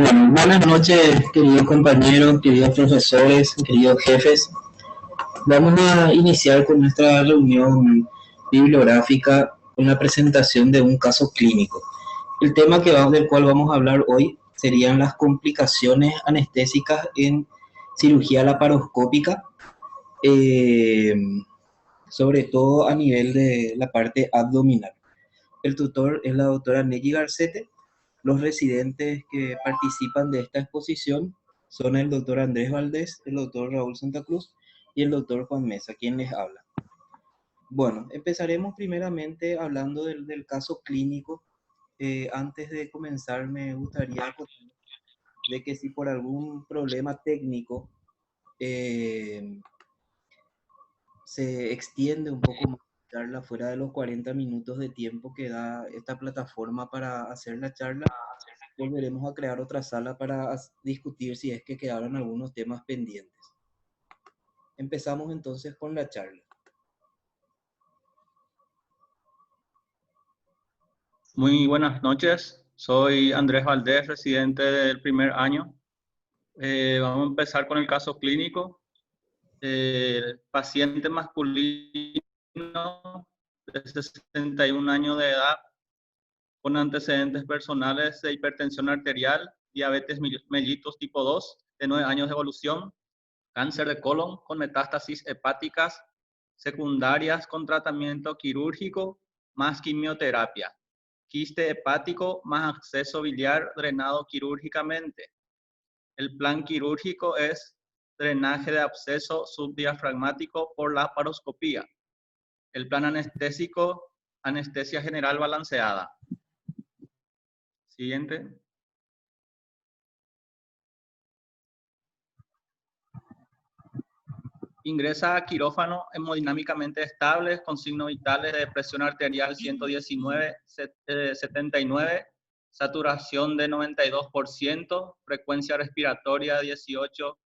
Bueno, buenas noches, queridos compañeros, queridos profesores, queridos jefes. Vamos a iniciar con nuestra reunión bibliográfica con la presentación de un caso clínico. El tema del cual vamos a hablar hoy serían las complicaciones anestésicas en cirugía laparoscópica, eh, sobre todo a nivel de la parte abdominal. El tutor es la doctora Nelly Garcete. Los residentes que participan de esta exposición son el doctor Andrés Valdés, el doctor Raúl Santa Cruz y el doctor Juan Mesa, quien les habla. Bueno, empezaremos primeramente hablando del caso clínico. Antes de comenzar, me gustaría acotar de que si por algún problema técnico se extiende un poco más la charla fuera de los 40 minutos de tiempo que da esta plataforma para hacer la charla, volveremos a crear otra sala para discutir si es que quedaron algunos temas pendientes. Empezamos entonces con la charla. Muy buenas noches, soy Andrés Valdés, residente del primer año. Vamos a empezar con el caso clínico. Paciente masculino de 61 años de edad, con antecedentes personales de hipertensión arterial, diabetes mellitus tipo 2, de 9 años de evolución, cáncer de colon con metástasis hepáticas secundarias con tratamiento quirúrgico más quimioterapia, quiste hepático más acceso biliar drenado quirúrgicamente. El plan quirúrgico es drenaje de absceso subdiafragmático por laparoscopía. El plan anestésico, anestesia general balanceada. Siguiente. Ingresa a quirófano hemodinámicamente estables con signos vitales de presión arterial 119/79, saturación de 92%, frecuencia respiratoria 18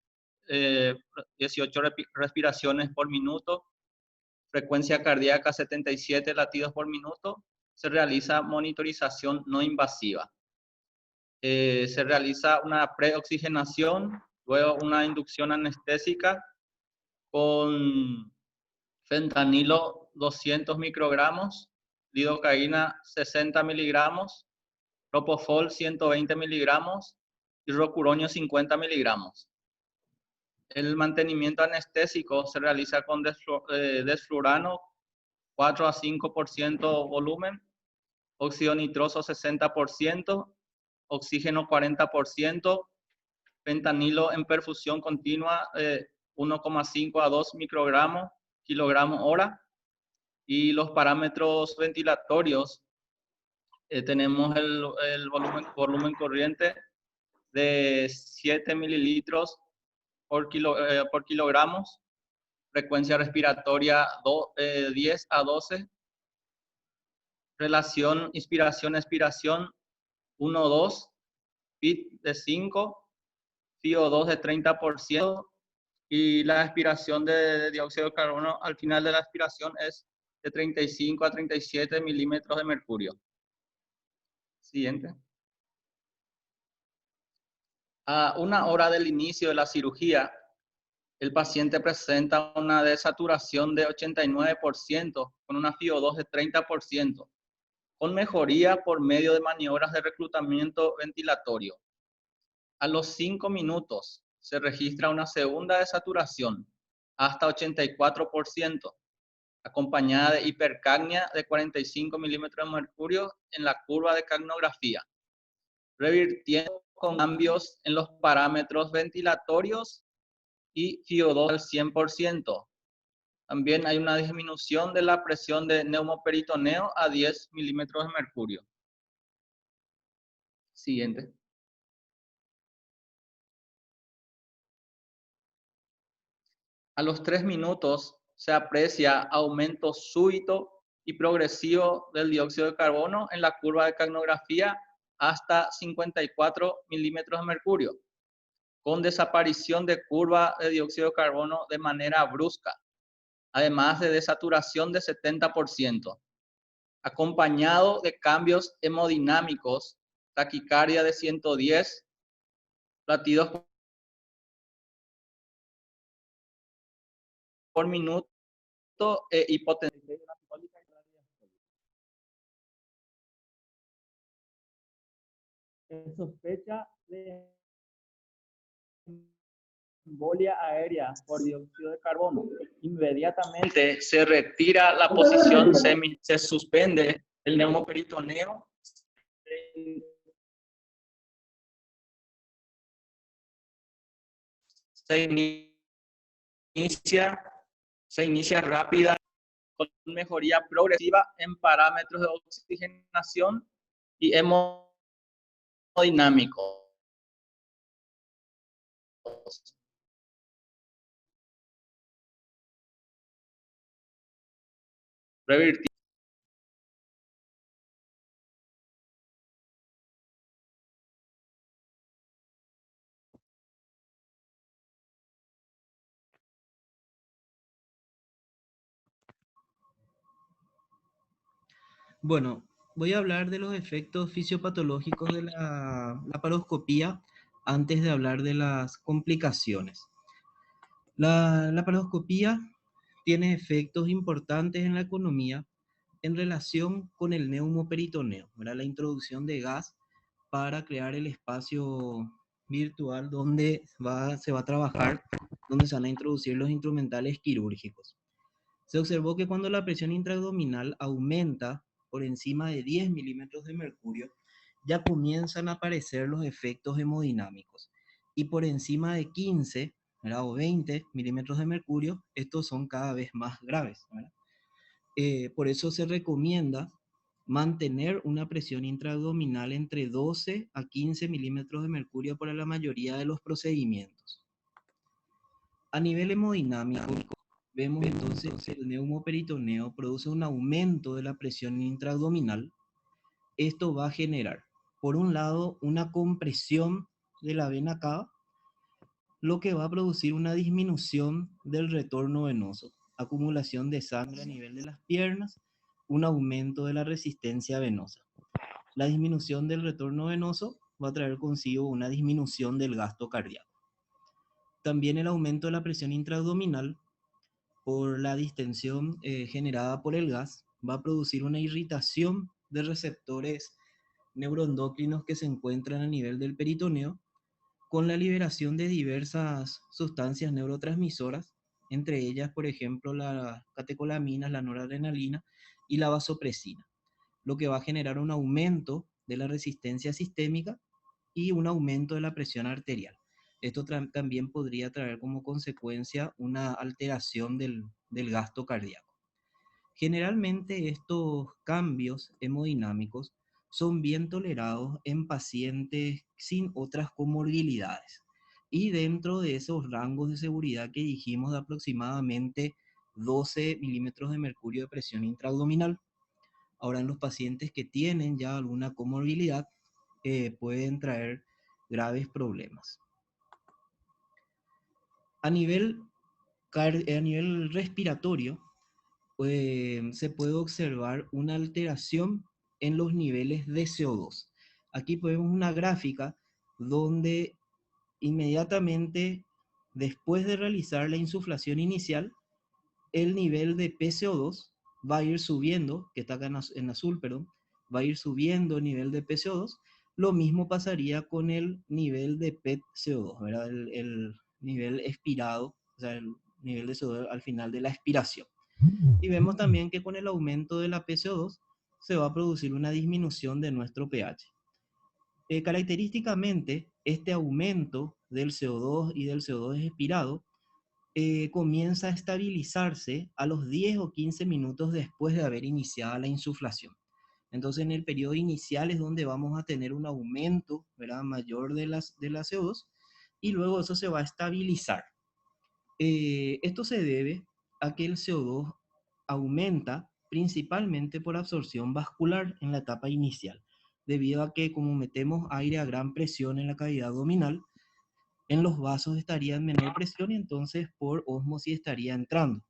respiraciones por minuto, frecuencia cardíaca 77 latidos por minuto. Se realiza monitorización no invasiva. Se realiza una preoxigenación, luego una inducción anestésica con fentanilo 200 microgramos, lidocaína 60 miligramos, propofol 120 miligramos y rocuronio 50 miligramos. El mantenimiento anestésico se realiza con desflurano 4 a 5% volumen, óxido nitroso 60%, oxígeno 40%, fentanilo en perfusión continua 1,5 a 2 microgramos kilogramo hora. Y los parámetros ventilatorios, tenemos el volumen corriente de 7 mililitros por kilogramos, frecuencia respiratoria 10 a 12, relación inspiración-expiración 1-2, PIT de 5, CO2 de 30%, y la aspiración de dióxido de carbono al final de la aspiración es de 35 a 37 milímetros de mercurio. Siguiente. A 1 hora del inicio de la cirugía, el paciente presenta una desaturación de 89% con una FiO2 de 30%, con mejoría por medio de maniobras de reclutamiento ventilatorio. A los 5 minutos se registra una segunda desaturación hasta 84%, acompañada de hipercapnia de 45 milímetros de mercurio en la curva de capnografía, revirtiendo con cambios en los parámetros ventilatorios y FiO2 al 100%. También hay una disminución de la presión de neumoperitoneo a 10 milímetros de mercurio. Siguiente. A los 3 minutos se aprecia aumento súbito y progresivo del dióxido de carbono en la curva de capnografía hasta 54 milímetros de mercurio, con desaparición de curva de dióxido de carbono de manera brusca, además de desaturación de 70%, acompañado de cambios hemodinámicos, taquicardia de 110, latidos por minuto y potencia diastólica. Se sospecha de embolia aérea por dióxido de carbono. Inmediatamente se retira la posición se suspende el neumoperitoneo. Se inicia rápida con mejoría progresiva en parámetros de oxigenación y hemodinámicos. Revertir. Bueno, voy a hablar de los efectos fisiopatológicos de la laparoscopía antes de hablar de las complicaciones. La laparoscopía tiene efectos importantes en la economía en relación con el neumoperitoneo, ¿verdad? La introducción de gas para crear el espacio virtual donde se va a trabajar, donde se van a introducir los instrumentales quirúrgicos. Se observó que cuando la presión intraabdominal aumenta por encima de 10 milímetros de mercurio, ya comienzan a aparecer los efectos hemodinámicos. Y por encima de 15, ¿verdad? O 20 milímetros de mercurio, estos son cada vez más graves, ¿verdad? Por eso se recomienda mantener una presión intraabdominal entre 12 a 15 milímetros de mercurio para la mayoría de los procedimientos. A nivel hemodinámico, vemos entonces que el neumoperitoneo produce un aumento de la presión intraabdominal. Esto va a generar, por un lado, una compresión de la vena cava, lo que va a producir una disminución del retorno venoso, acumulación de sangre a nivel de las piernas, un aumento de la resistencia venosa. La disminución del retorno venoso va a traer consigo una disminución del gasto cardíaco. También el aumento de la presión intraabdominal por la distensión generada por el gas va a producir una irritación de receptores neuroendocrinos que se encuentran a nivel del peritoneo, con la liberación de diversas sustancias neurotransmisoras, entre ellas, por ejemplo, las catecolaminas, la noradrenalina y la vasopresina, lo que va a generar un aumento de la resistencia sistémica y un aumento de la presión arterial. Esto también podría traer como consecuencia una alteración del gasto cardíaco. Generalmente estos cambios hemodinámicos son bien tolerados en pacientes sin otras comorbilidades y dentro de esos rangos de seguridad que dijimos de aproximadamente 12 milímetros de mercurio de presión intraabdominal. Ahora, en los pacientes que tienen ya alguna comorbilidad pueden traer graves problemas. A nivel respiratorio, se puede observar una alteración en los niveles de CO2. Aquí podemos una gráfica donde inmediatamente después de realizar la insuflación inicial, el nivel de PCO2 va a ir subiendo, que está acá en azul, perdón, va a ir subiendo el nivel de PCO2. Lo mismo pasaría con el nivel de PET-CO2, ¿verdad? El nivel expirado, o sea, el nivel de CO2 al final de la expiración. Y vemos también que con el aumento de la PCO2 se va a producir una disminución de nuestro pH. Característicamente, este aumento del CO2 y del CO2 expirado comienza a estabilizarse a los 10 o 15 minutos después de haber iniciado la insuflación. Entonces, en el periodo inicial es donde vamos a tener un aumento, ¿verdad?, mayor de la CO2 y luego eso se va a estabilizar. Esto se debe a que el CO2 aumenta principalmente por absorción vascular en la etapa inicial, debido a que como metemos aire a gran presión en la cavidad abdominal, en los vasos estaría en menor presión y entonces por ósmosis estaría entrando.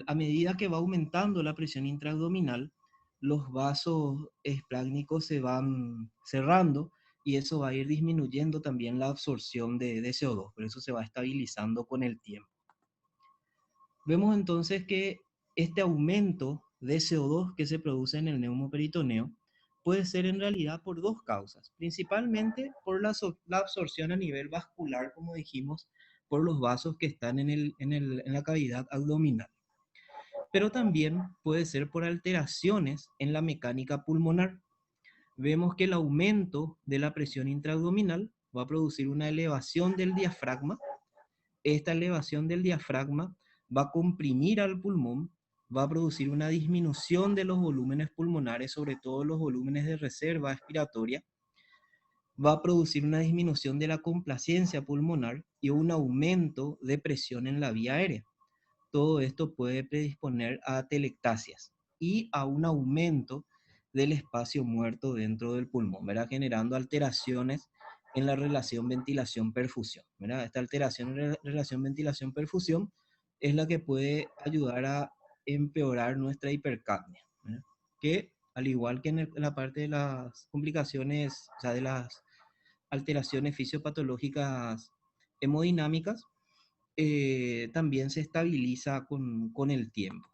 A medida que va aumentando la presión intraabdominal, los vasos esplácnicos se van cerrando y eso va a ir disminuyendo también la absorción de CO2, por eso se va estabilizando con el tiempo. Vemos entonces que este aumento de CO2 que se produce en el neumoperitoneo puede ser en realidad por dos causas, principalmente por la absorción a nivel vascular, como dijimos, por los vasos que están en la cavidad abdominal, pero también puede ser por alteraciones en la mecánica pulmonar. Vemos que el aumento de la presión intraabdominal va a producir una elevación del diafragma. Esta elevación del diafragma va a comprimir al pulmón, va a producir una disminución de los volúmenes pulmonares, sobre todo los volúmenes de reserva expiratoria, va a producir una disminución de la complacencia pulmonar y un aumento de presión en la vía aérea. Todo esto puede predisponer a atelectasias y a un aumento del espacio muerto dentro del pulmón, ¿verdad? Generando alteraciones en la relación ventilación-perfusión, ¿verdad? Esta alteración en la relación ventilación-perfusión es la que puede ayudar a empeorar nuestra hipercapnia, ¿verdad? Que al igual que en la parte de las complicaciones, o sea, de las alteraciones fisiopatológicas hemodinámicas, también se estabiliza con el tiempo.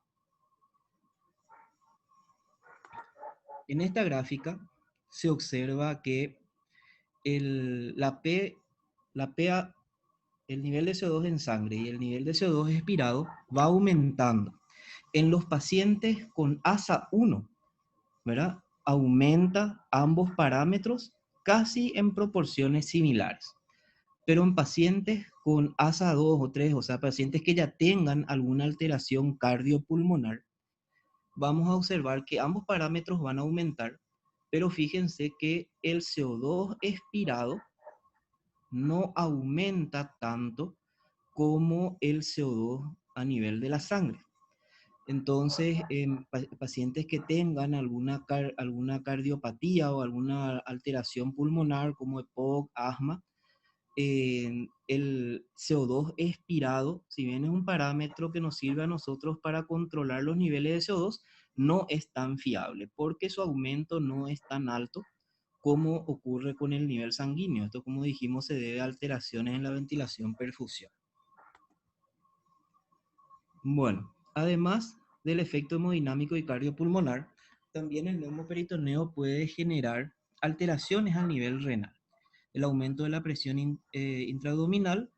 En esta gráfica se observa que la PA, el nivel de CO2 en sangre y el nivel de CO2 expirado va aumentando. En los pacientes con ASA1, ¿verdad? Aumenta ambos parámetros casi en proporciones similares. Pero en pacientes con ASA 2 o 3, o sea, pacientes que ya tengan alguna alteración cardiopulmonar, vamos a observar que ambos parámetros van a aumentar, pero fíjense que el CO2 expirado no aumenta tanto como el CO2 a nivel de la sangre. Entonces, en pacientes que tengan alguna cardiopatía o alguna alteración pulmonar como EPOC, asma, el CO2 expirado, si bien es un parámetro que nos sirve a nosotros para controlar los niveles de CO2, no es tan fiable porque su aumento no es tan alto como ocurre con el nivel sanguíneo. Esto, como dijimos, se debe a alteraciones en la ventilación-perfusión. Bueno, además del efecto hemodinámico y cardiopulmonar, también el neumoperitoneo puede generar alteraciones a nivel renal. El aumento de la presión intraabdominal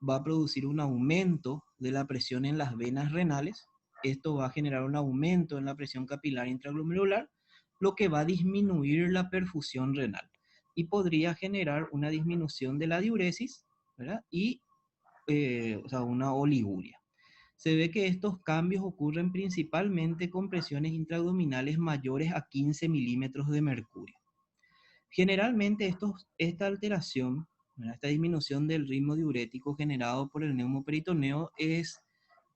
va a producir un aumento de la presión en las venas renales. Esto va a generar un aumento en la presión capilar intraglomerular, lo que va a disminuir la perfusión renal y podría generar una disminución de la diuresis, ¿verdad? Y o sea, una oliguria. Se ve que estos cambios ocurren principalmente con presiones intraabdominales mayores a 15 milímetros de mercurio. Generalmente esta alteración, esta disminución del ritmo diurético generado por el neumoperitoneo es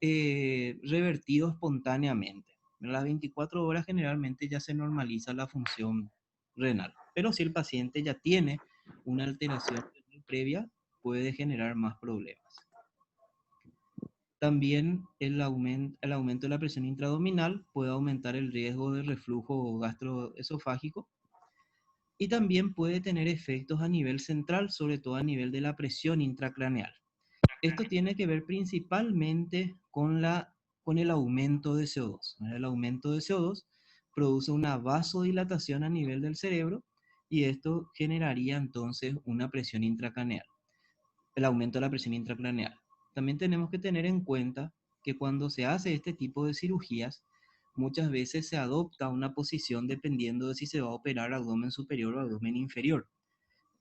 revertido espontáneamente. En las 24 horas generalmente ya se normaliza la función renal, pero si el paciente ya tiene una alteración previa, puede generar más problemas. También el aumento de la presión intraabdominal puede aumentar el riesgo de reflujo gastroesofágico y también puede tener efectos a nivel central, sobre todo a nivel de la presión intracraneal. Esto tiene que ver principalmente con el aumento de CO2. El aumento de CO2 produce una vasodilatación a nivel del cerebro y esto generaría entonces una presión intracraneal, el aumento de la presión intracraneal. También tenemos que tener en cuenta que cuando se hace este tipo de cirugías, muchas veces se adopta una posición dependiendo de si se va a operar abdomen superior o abdomen inferior,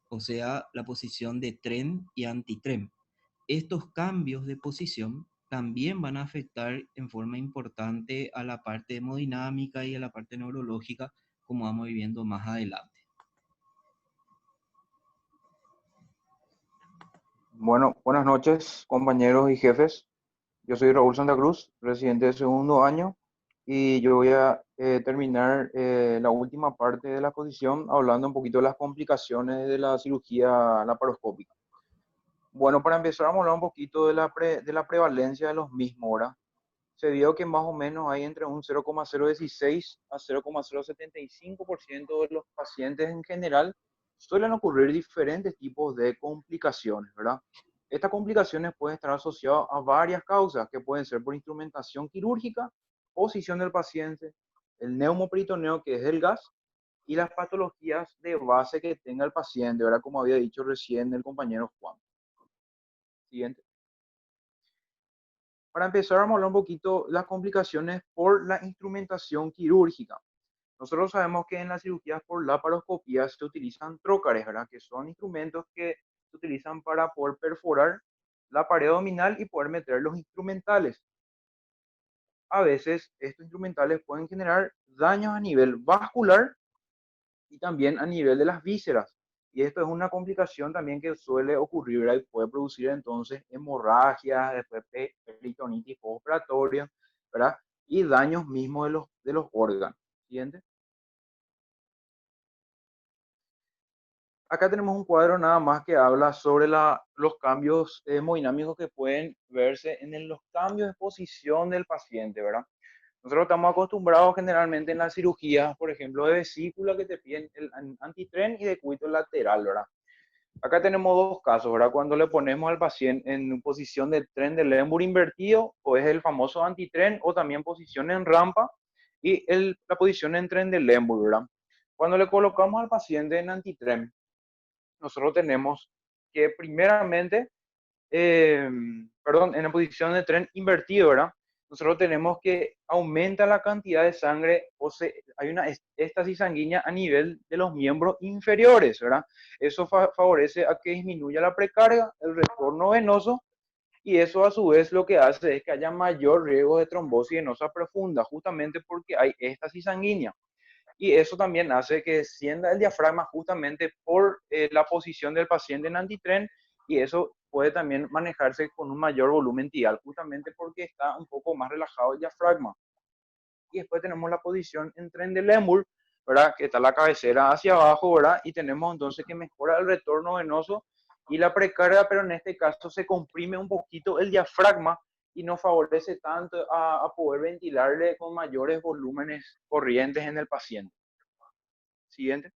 o sea, la posición de TREM y anti-TREM. Estos cambios de posición también van a afectar en forma importante a la parte hemodinámica y a la parte neurológica, como vamos viendo más adelante. Bueno, buenas noches, compañeros y jefes. Yo soy Raúl Santa Cruz, residente de segundo año, y yo voy a terminar la última parte de la exposición hablando un poquito de las complicaciones de la cirugía laparoscópica. Bueno, para empezar, vamos a hablar un poquito de la prevalencia de los mismos, ¿verdad? Se vio que más o menos hay entre un 0,016 a 0,075% de los pacientes en general suelen ocurrir diferentes tipos de complicaciones, ¿verdad? Estas complicaciones pueden estar asociadas a varias causas que pueden ser por instrumentación quirúrgica, posición del paciente, el neumoperitoneo, que es el gas, y las patologías de base que tenga el paciente, ¿verdad? Como había dicho recién el compañero Juan. Siguiente. Para empezar, vamos a hablar un poquito de las complicaciones por la instrumentación quirúrgica. Nosotros sabemos que en las cirugías por laparoscopía se utilizan trócares, ¿verdad? Que son instrumentos que se utilizan para poder perforar la pared abdominal y poder meter los instrumentales. A veces estos instrumentales pueden generar daños a nivel vascular y también a nivel de las vísceras. Y esto es una complicación también que suele ocurrir, ¿verdad? Y puede producir entonces hemorragias, después peritonitis postoperatoria, ¿verdad? Y daños mismos de los órganos. Siguiente. Acá tenemos un cuadro nada más que habla sobre los cambios hemodinámicos que pueden verse en los cambios de posición del paciente, ¿verdad? Nosotros estamos acostumbrados generalmente en las cirugías, por ejemplo, de vesícula, que te piden el antitren y de cúbito lateral, ¿verdad? Acá tenemos dos casos, ¿verdad? Cuando le ponemos al paciente en posición de tren de Lemur invertido, o es el famoso antitren, o también posición en rampa, y la posición en tren de Lemur, ¿verdad? Cuando le colocamos al paciente en antitren, nosotros tenemos que primeramente, perdón, en la posición de tren invertido, ¿verdad? Nosotros tenemos que aumenta la cantidad de sangre, hay una éstasis sanguínea a nivel de los miembros inferiores, ¿verdad? Eso favorece a que disminuya la precarga, el retorno venoso, y eso a su vez lo que hace es que haya mayor riesgo de trombosis venosa profunda, justamente porque hay éstasis sanguínea. Y eso también hace que descienda el diafragma justamente por la posición del paciente en antitren, y eso puede también manejarse con un mayor volumen tidal, justamente porque está un poco más relajado el diafragma. Y después tenemos la posición en tren de Lemur, ¿verdad? Que está la cabecera hacia abajo, ¿verdad? Y tenemos entonces que mejora el retorno venoso y la precarga, pero en este caso se comprime un poquito el diafragma y no favorece tanto a poder ventilarle con mayores volúmenes corrientes en el paciente. Siguiente.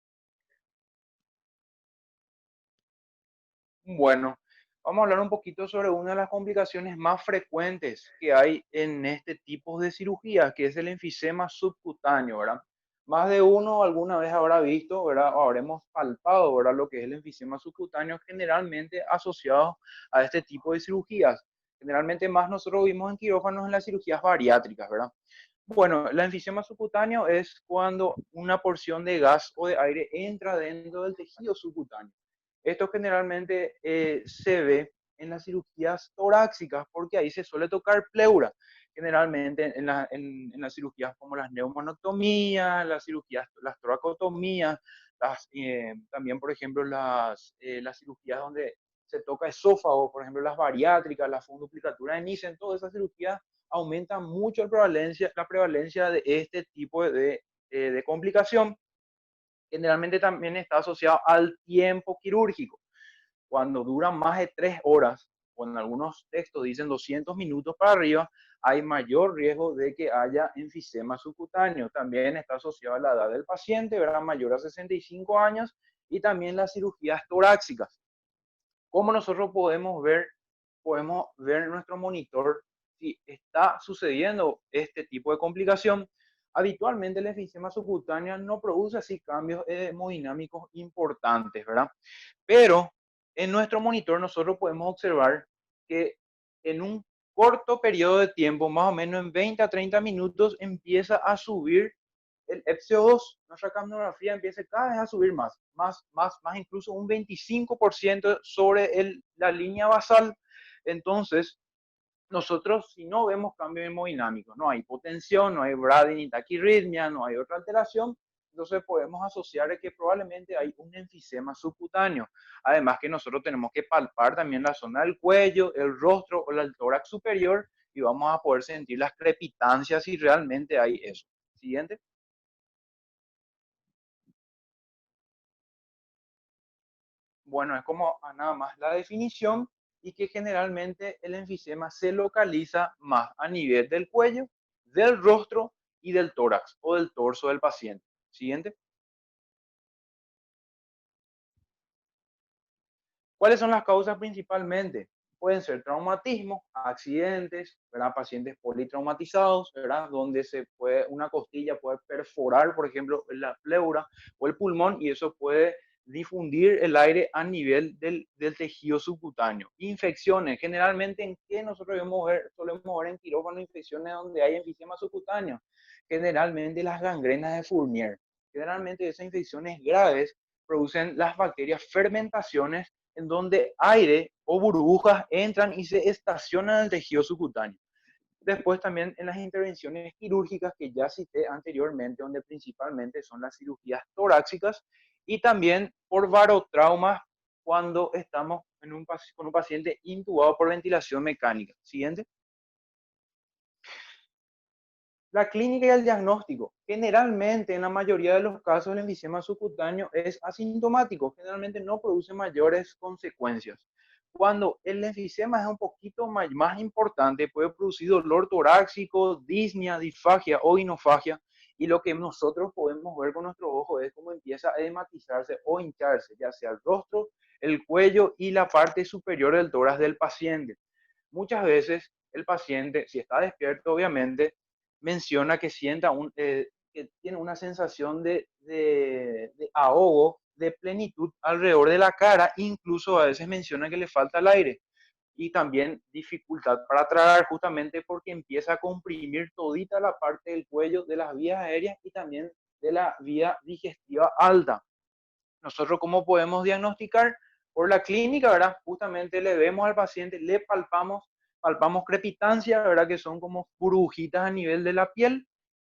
Bueno, vamos a hablar un poquito sobre una de las complicaciones más frecuentes que hay en este tipo de cirugía, que es el enfisema subcutáneo, ¿verdad? Más de uno alguna vez habrá visto, ¿verdad? O habremos palpado, ¿verdad? Lo que es el enfisema subcutáneo, generalmente asociado a este tipo de cirugías. Generalmente más nosotros vimos en quirófanos en las cirugías bariátricas, ¿verdad? Bueno, el enfisema subcutáneo es cuando una porción de gas o de aire entra dentro del tejido subcutáneo. Esto generalmente se ve en las cirugías torácicas porque ahí se suele tocar pleura. Generalmente en las cirugías como las neumonectomías, las cirugías, las toracotomías, también por ejemplo las cirugías donde se toca esófago, por ejemplo las bariátricas, la funduplicatura de Nissen, todas esas cirugías aumentan mucho la prevalencia de este tipo de complicación. Generalmente también está asociado al tiempo quirúrgico. Cuando dura más de 3 horas, o en algunos textos dicen 200 minutos para arriba, hay mayor riesgo de que haya enfisema subcutáneo. También está asociado a la edad del paciente, ¿verdad? Mayor a 65 años, y también las cirugías torácicas. ¿Cómo nosotros podemos ver? Podemos ver en nuestro monitor si está sucediendo este tipo de complicación. Habitualmente el enfisema subcutáneo no produce así cambios hemodinámicos importantes, ¿verdad? Pero en nuestro monitor nosotros podemos observar que en un corto periodo de tiempo, más o menos en 20 a 30 minutos, empieza a subir el FCO2. Nuestra capnografía empieza cada vez a subir más incluso un 25% sobre la línea basal. Entonces, nosotros si no vemos cambio hemodinámico, no hay hipotensión, no hay brading ni taquirritmia, no hay otra alteración, entonces podemos asociar que probablemente hay un enfisema subcutáneo. Además que nosotros tenemos que palpar también la zona del cuello, el rostro o el tórax superior y vamos a poder sentir las crepitancias si realmente hay eso. Siguiente. Bueno, es como nada más la definición, y que generalmente el enfisema se localiza más a nivel del cuello, del rostro y del tórax o del torso del paciente. Siguiente. ¿Cuáles son las causas principalmente? Pueden ser traumatismos, accidentes, ¿verdad? Pacientes politraumatizados, ¿verdad? Donde una costilla puede perforar, por ejemplo, la pleura o el pulmón, y eso puede difundir el aire a nivel del tejido subcutáneo. Infecciones, generalmente en qué nosotros solemos ver en quirófano infecciones donde hay enfisema subcutáneo, generalmente las gangrenas de Fournier. Generalmente esas infecciones graves producen las bacterias fermentaciones en donde aire o burbujas entran y se estacionan en el tejido subcutáneo. Después también en las intervenciones quirúrgicas que ya cité anteriormente, donde principalmente son las cirugías torácicas, y también por barotraumas cuando estamos con un paciente intubado por ventilación mecánica. Siguiente. La clínica y el diagnóstico. Generalmente, en la mayoría de los casos, el enfisema subcutáneo es asintomático. Generalmente no produce mayores consecuencias. Cuando el enfisema es un poquito más importante, puede producir dolor torácico, disnea, disfagia o inofagia. Y lo que nosotros podemos ver con nuestro ojo es cómo empieza a edematizarse o hincharse, ya sea el rostro, el cuello y la parte superior del tórax del paciente. Muchas veces el paciente, si está despierto, obviamente, menciona que que tiene una sensación de ahogo, de plenitud alrededor de la cara, incluso a veces menciona que le falta el aire y también dificultad para tragar, justamente porque empieza a comprimir todita la parte del cuello de las vías aéreas y también de la vía digestiva alta. Nosotros, ¿cómo podemos diagnosticar? Por la clínica, ¿verdad? Justamente le vemos al paciente, le palpamos crepitancia, ¿verdad? Que son como burbujitas a nivel de la piel,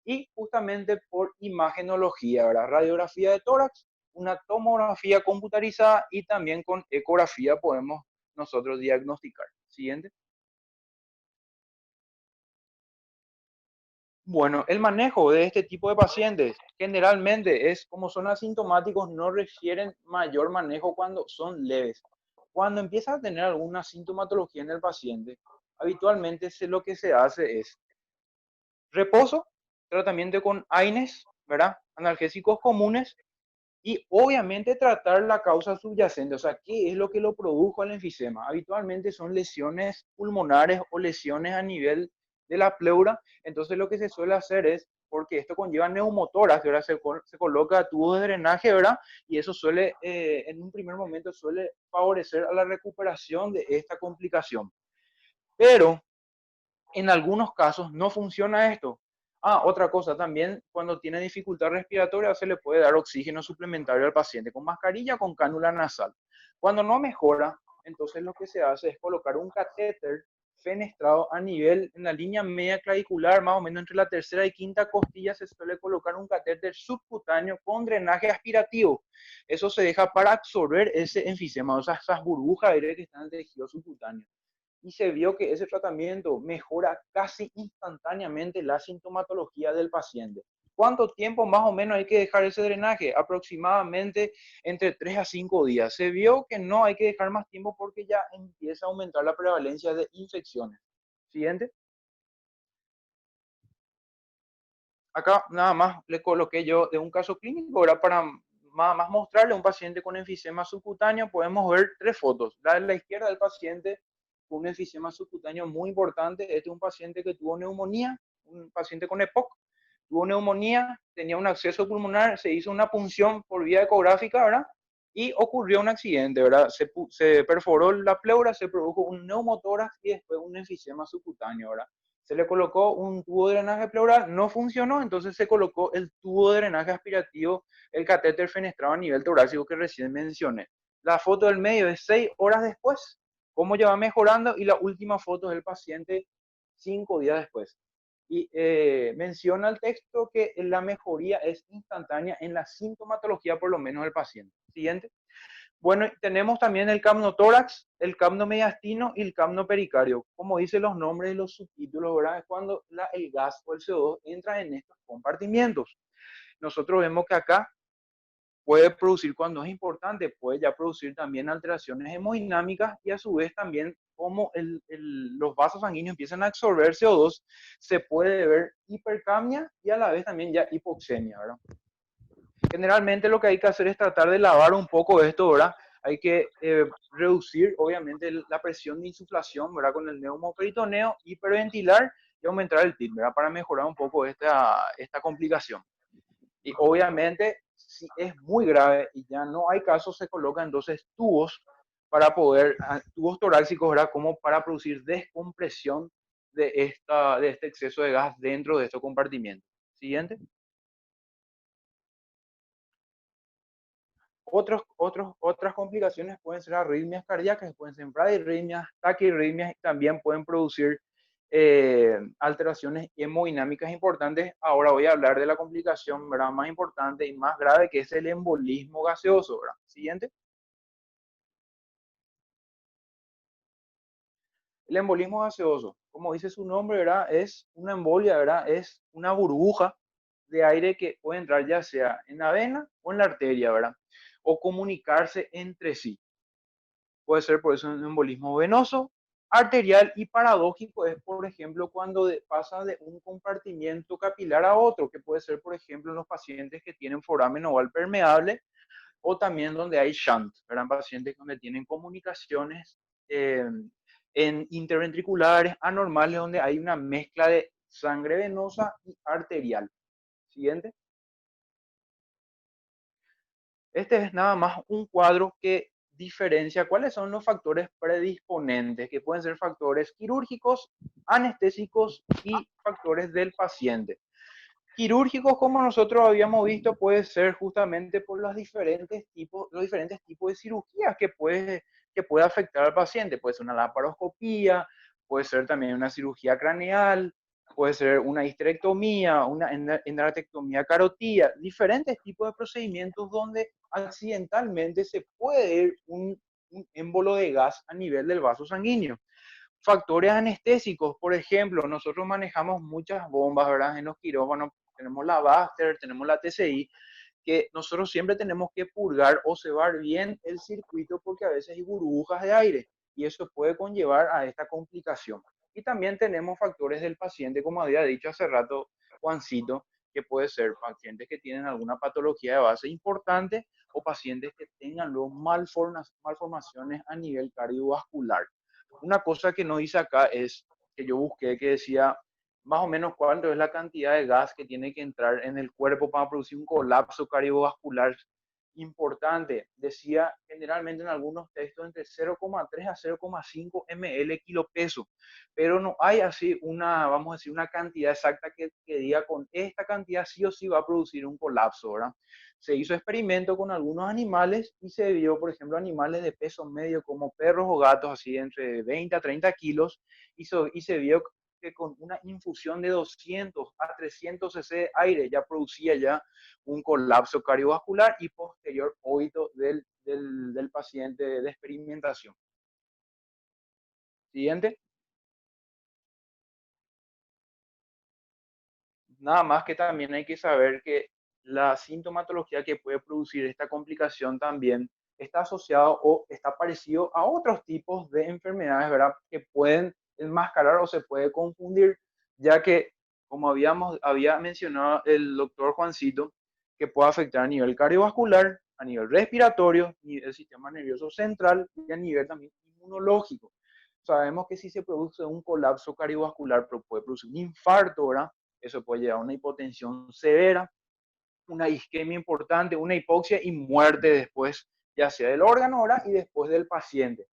y justamente por imagenología, ¿verdad? Radiografía de tórax, una tomografía computarizada y también con ecografía podemos nosotros diagnosticar. Siguiente. Bueno, el manejo de este tipo de pacientes generalmente es, como son asintomáticos, no requieren mayor manejo cuando son leves. Cuando empieza a tener alguna sintomatología en el paciente, habitualmente lo que se hace es reposo, tratamiento con AINES, ¿verdad? Analgésicos comunes, y obviamente tratar la causa subyacente, o sea, ¿qué es lo que lo produjo el enfisema? Habitualmente son lesiones pulmonares o lesiones a nivel de la pleura. Entonces lo que se suele hacer es, porque esto conlleva neumotoras, que ahora se coloca tubos de drenaje, ¿verdad? Y eso suele, en un primer momento, suele favorecer a la recuperación de esta complicación. Pero en algunos casos no funciona esto. Otra cosa también, cuando tiene dificultad respiratoria se le puede dar oxígeno suplementario al paciente con mascarilla, con cánula nasal. Cuando no mejora, entonces lo que se hace es colocar un catéter fenestrado a nivel, en la línea media clavicular, más o menos entre la tercera y quinta costilla, se suele colocar un catéter subcutáneo con drenaje aspirativo. Eso se deja para absorber ese enfisema, o sea, esas burbujas de aire que están en el tejido subcutáneo, y se vio que ese tratamiento mejora casi instantáneamente la sintomatología del paciente. ¿Cuánto tiempo más o menos hay que dejar ese drenaje? Aproximadamente entre 3 a 5 días. Se vio que no hay que dejar más tiempo porque ya empieza a aumentar la prevalencia de infecciones. Siguiente. Acá nada más le coloqué yo de un caso clínico, ahora para nada más mostrarle a un paciente con enfisema subcutáneo. Podemos ver 3 fotos. La de la izquierda del paciente con un enfisema subcutáneo muy importante. Este es un paciente que tuvo neumonía, un paciente con EPOC. Tuvo neumonía, tenía un acceso pulmonar, se hizo una punción por vía ecográfica, ¿verdad? Y ocurrió un accidente, ¿verdad? Se perforó la pleura, se produjo un neumotórax y después un enfisema subcutáneo, ¿verdad? Se le colocó un tubo de drenaje pleural, no funcionó, entonces se colocó el tubo de drenaje aspirativo, el catéter fenestrado a nivel torácico que recién mencioné. La foto del medio es 6 horas después, cómo ya va mejorando, y la última foto es el paciente 5 días después. Y menciona el texto que la mejoría es instantánea en la sintomatología, por lo menos del paciente. Siguiente. Bueno, tenemos también el capnotórax, el capnomediastino y el capnopericardio. Como dicen los nombres de los subtítulos, ¿verdad? Es cuando el gas o el CO2 entra en estos compartimientos. Nosotros vemos que acá puede producir, cuando es importante, puede ya producir también alteraciones hemodinámicas, y a su vez también como los vasos sanguíneos empiezan a absorber CO2, se puede ver hipercapnia y a la vez también ya hipoxemia, ¿verdad? Generalmente lo que hay que hacer es tratar de lavar un poco esto, ¿verdad? hay que reducir obviamente la presión de insuflación, ¿verdad? Con el neumoperitoneo, hiperventilar y aumentar el TIP, ¿verdad? Para mejorar un poco esta complicación. Y obviamente, si es muy grave y ya no hay casos, se colocan entonces tubos para poder, tubos torácicos, ¿verdad? Como para producir descompresión de este exceso de gas dentro de estos compartimientos. Siguiente. Otras complicaciones pueden ser arritmias cardíacas, pueden ser bradirritmias, taquirritmias y también pueden producir alteraciones hemodinámicas importantes. Ahora voy a hablar de la complicación, ¿verdad?, más importante y más grave, que es el embolismo gaseoso, ¿verdad? Siguiente. El embolismo gaseoso, como dice su nombre, ¿verdad?, es una embolia, ¿verdad?, es una burbuja de aire que puede entrar ya sea en la vena o en la arteria, ¿verdad?, o comunicarse entre sí. Puede ser por eso un embolismo venoso, arterial, y paradójico es, por ejemplo, cuando pasa de un compartimiento capilar a otro, que puede ser, por ejemplo, en los pacientes que tienen foramen oval permeable, o también donde hay shunt, ¿verdad? Pacientes donde tienen comunicaciones eh, en interventriculares anormales, donde hay una mezcla de sangre venosa y arterial. Siguiente. Este es nada más un cuadro que diferencia cuáles son los factores predisponentes, que pueden ser factores quirúrgicos, anestésicos y factores del paciente. Quirúrgicos, como nosotros habíamos visto, puede ser justamente por los diferentes tipos de cirugías que puede afectar al paciente. Puede ser una laparoscopía, puede ser también una cirugía craneal, puede ser una histerectomía, una endarterectomía carotídea, diferentes tipos de procedimientos donde accidentalmente se puede ir un émbolo de gas a nivel del vaso sanguíneo. Factores anestésicos, por ejemplo, nosotros manejamos muchas bombas, ¿verdad? En los quirófanos tenemos la Baxter, tenemos la TCI, que nosotros siempre tenemos que purgar o cebar bien el circuito porque a veces hay burbujas de aire y eso puede conllevar a esta complicación. Y también tenemos factores del paciente, como había dicho hace rato Juancito, que puede ser pacientes que tienen alguna patología de base importante o pacientes que tengan luego malformaciones a nivel cardiovascular. Una cosa que no dice acá es que yo busqué, que decía más o menos cuánto es la cantidad de gas que tiene que entrar en el cuerpo para producir un colapso cardiovascular importante. Decía generalmente en algunos textos entre 0,3 a 0,5 ml kilo peso, pero no hay así una, vamos a decir, una cantidad exacta que diga con esta cantidad sí o sí va a producir un colapso, ¿verdad? Se hizo experimento con algunos animales y se vio, por ejemplo, animales de peso medio como perros o gatos, así entre 20 a 30 kilos, y se vio que con una infusión de 200 a 300 cc de aire ya producía ya un colapso cardiovascular y posterior óbito del paciente de experimentación. Siguiente. Nada más que también hay que saber que la sintomatología que puede producir esta complicación también está asociado o está parecido a otros tipos de enfermedades, ¿verdad?, que pueden enmascarar o se puede confundir, ya que, como había mencionado el doctor Juancito, que puede afectar a nivel cardiovascular, a nivel respiratorio, el sistema nervioso central y a nivel también inmunológico. Sabemos que si se produce un colapso cardiovascular, puede producir un infarto, ¿verdad? Eso puede llevar a una hipotensión severa, una isquemia importante, una hipoxia y muerte después, ya sea del órgano ahora y después del paciente.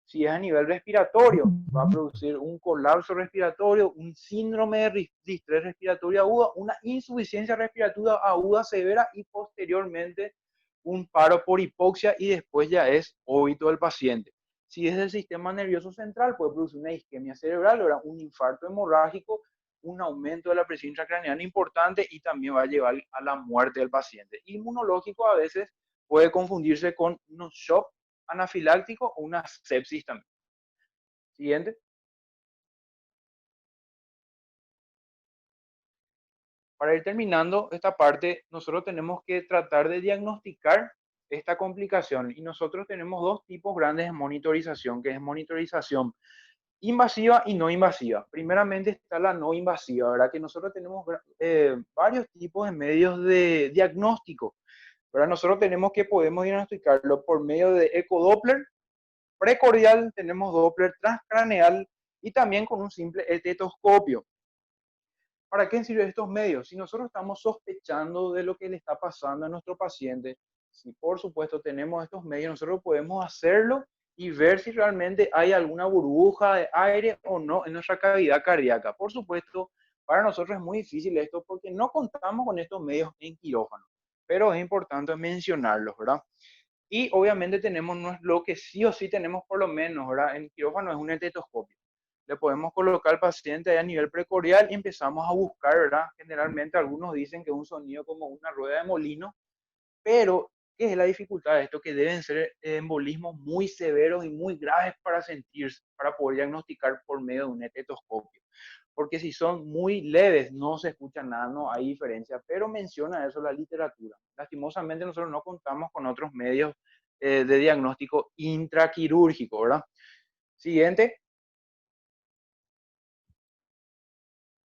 Si es a nivel respiratorio, va a producir un colapso respiratorio, un síndrome de distrés respiratorio agudo, una insuficiencia respiratoria aguda severa y posteriormente un paro por hipoxia y después ya es óbito del paciente. Si es del sistema nervioso central, puede producir una isquemia cerebral, ¿verdad?, un infarto hemorrágico, un aumento de la presión intracraneal importante y también va a llevar a la muerte del paciente. Inmunológico a veces puede confundirse con un shock anafiláctico o una sepsis también. Siguiente. Para ir terminando esta parte, nosotros tenemos que tratar de diagnosticar esta complicación y nosotros tenemos dos tipos grandes de monitorización, que es monitorización invasiva y no invasiva. Primeramente está la no invasiva, ¿verdad? Que nosotros tenemos varios tipos de medios de diagnóstico. Pero nosotros podemos diagnosticarlo por medio de ecodoppler precordial, tenemos Doppler transcraneal y también con un simple estetoscopio. ¿Para qué sirven estos medios? Si nosotros estamos sospechando de lo que le está pasando a nuestro paciente, si por supuesto tenemos estos medios, nosotros podemos hacerlo y ver si realmente hay alguna burbuja de aire o no en nuestra cavidad cardíaca. Por supuesto, para nosotros es muy difícil esto porque no contamos con estos medios en quirófano, pero es importante mencionarlos, ¿verdad? Y obviamente tenemos lo que sí o sí tenemos por lo menos, ¿verdad? En quirófano es un estetoscopio. Le podemos colocar al paciente a nivel precordial y empezamos a buscar, ¿verdad? Generalmente algunos dicen que es un sonido como una rueda de molino, pero ¿qué es la dificultad de esto? Que deben ser embolismos muy severos y muy graves para sentirse, para poder diagnosticar por medio de un estetoscopio. Porque si son muy leves, no se escucha nada, no hay diferencia, pero menciona eso la literatura. Lastimosamente nosotros no contamos con otros medios de diagnóstico intraquirúrgico, ¿verdad? Siguiente.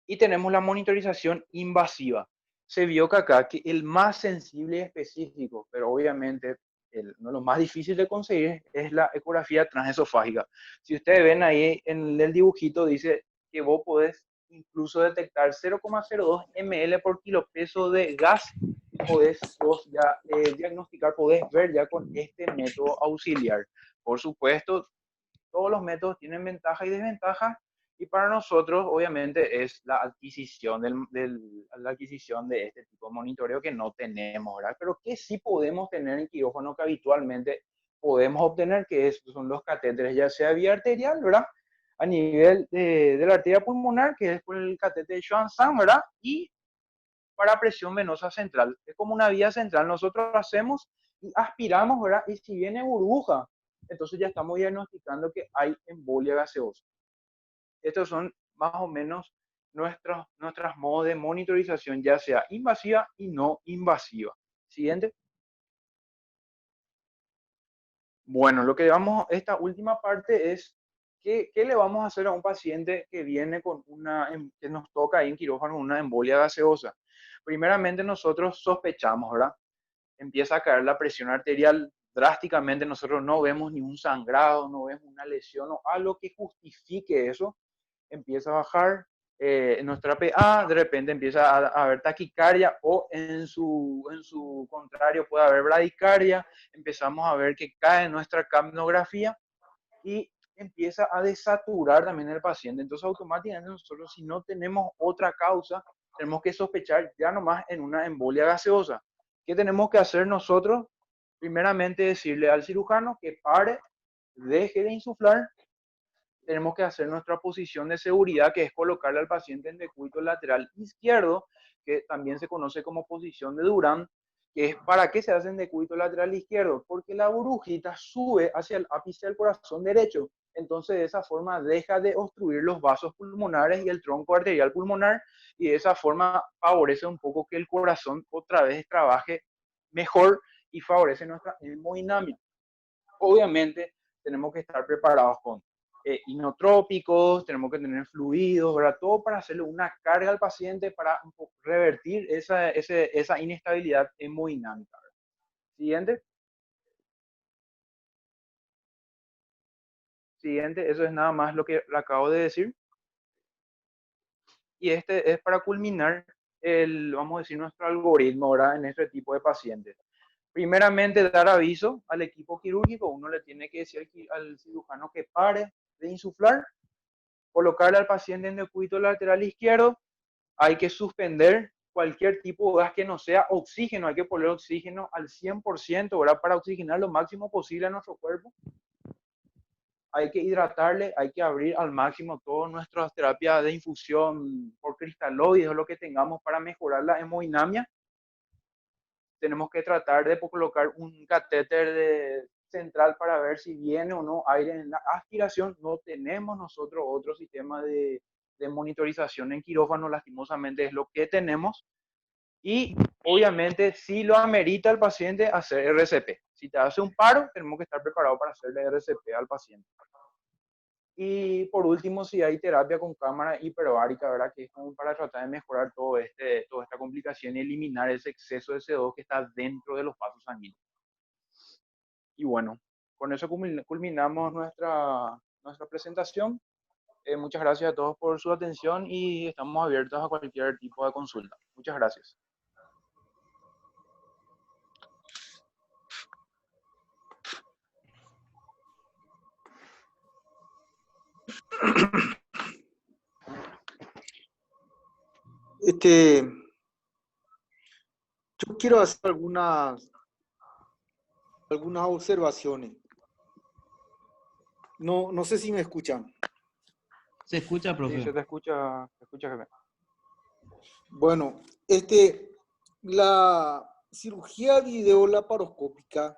Y tenemos la monitorización invasiva. Se vio que acá que el más sensible y específico, pero obviamente uno de los más difíciles de conseguir es la ecografía transesofágica. Si ustedes ven ahí en el dibujito, dice que vos podés incluso detectar 0,02 ml por kilo peso de gas y podés vos ya diagnosticar, podés ver ya con este método auxiliar. Por supuesto, todos los métodos tienen ventajas y desventajas, y para nosotros obviamente es la adquisición, la adquisición de este tipo de monitoreo que no tenemos, ¿verdad? Pero que sí podemos tener en quirófano, que habitualmente podemos obtener, que son los catéteres, ya sea vía arterial, ¿verdad? A nivel de la arteria pulmonar, que es por el catéter de Schwann-Sang, ¿verdad? Y para presión venosa central. Es como una vía central. Nosotros hacemos y aspiramos, ¿verdad? Y si viene burbuja, entonces ya estamos diagnosticando que hay embolia gaseosa. Estos son más o menos nuestras modos de monitorización, ya sea invasiva y no invasiva. Siguiente. Bueno, lo que vamos, esta última parte es ¿qué le vamos a hacer a un paciente que viene con que nos toca ahí en quirófano una embolia gaseosa? Primeramente nosotros sospechamos, ¿verdad? Empieza a caer la presión arterial drásticamente, nosotros no vemos ni un sangrado, no vemos una lesión o algo que justifique eso, empieza a bajar nuestra PA, de repente empieza a haber taquicardia o en su contrario puede haber bradicardia, empezamos a ver que cae nuestra capnografía y empieza a desaturar también el paciente. Entonces automáticamente nosotros, si no tenemos otra causa, tenemos que sospechar ya nomás en una embolia gaseosa. ¿Qué tenemos que hacer nosotros? Primeramente decirle al cirujano que pare, deje de insuflar. Tenemos que hacer nuestra posición de seguridad, que es colocarle al paciente en decúbito lateral izquierdo, que también se conoce como posición de Durand, que es para qué se hace en decúbito lateral izquierdo, porque la burbujita sube hacia el ápice del corazón derecho, entonces de esa forma deja de obstruir los vasos pulmonares y el tronco arterial pulmonar, y de esa forma favorece un poco que el corazón otra vez trabaje mejor y favorece nuestra hemodinamia. Obviamente tenemos que estar preparados con inotrópicos, tenemos que tener fluidos, ¿verdad? Todo para hacerle una carga al paciente para revertir esa inestabilidad hemodinámica, ¿verdad? Siguiente. Siguiente, eso es nada más lo que le acabo de decir. Y este es para culminar vamos a decir, nuestro algoritmo, ¿verdad? En este tipo de pacientes. Primeramente, dar aviso al equipo quirúrgico. Uno le tiene que decir al cirujano que pare de insuflar, colocarle al paciente en decúbito lateral izquierdo. Hay que suspender cualquier tipo de gas que no sea oxígeno. Hay que poner oxígeno al 100%, ¿verdad? Para oxigenar lo máximo posible a nuestro cuerpo. Hay que hidratarle, hay que abrir al máximo todas nuestras terapias de infusión por cristaloides o lo que tengamos para mejorar la hemodinamia. Tenemos que tratar de colocar un catéter central para ver si viene o no aire en la aspiración. No tenemos nosotros otro sistema de monitorización en quirófano, lastimosamente es lo que tenemos. Y obviamente si lo amerita el paciente hacer RCP. Si te hace un paro, tenemos que estar preparados para hacerle RCP al paciente. Y por último, si hay terapia con cámara hiperbárica, ¿verdad? Que es como para tratar de mejorar toda esta complicación y eliminar ese exceso de CO2 que está dentro de los vasos sanguíneos. Y bueno, con eso culminamos nuestra presentación. Muchas gracias a todos por su atención y estamos abiertos a cualquier tipo de consulta. Muchas gracias. Yo quiero hacer algunas observaciones. No sé si me escuchan. Se escucha, profe. Sí, se te escucha, jefe. Bueno, la cirugía videolaparoscópica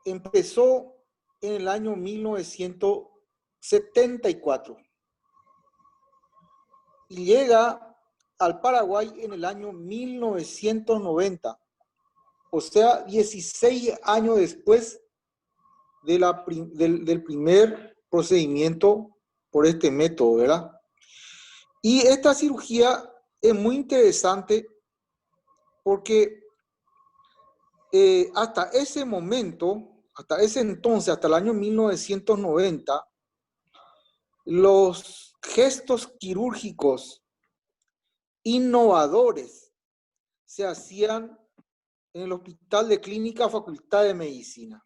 empezó en el año 1974 y llega al Paraguay en el año 1990, o sea, 16 años después del primer procedimiento por este método, ¿verdad? Y esta cirugía es muy interesante porque hasta ese momento, hasta ese entonces, hasta el año 1990, los gestos quirúrgicos innovadores se hacían en el Hospital de Clínica Facultad de Medicina.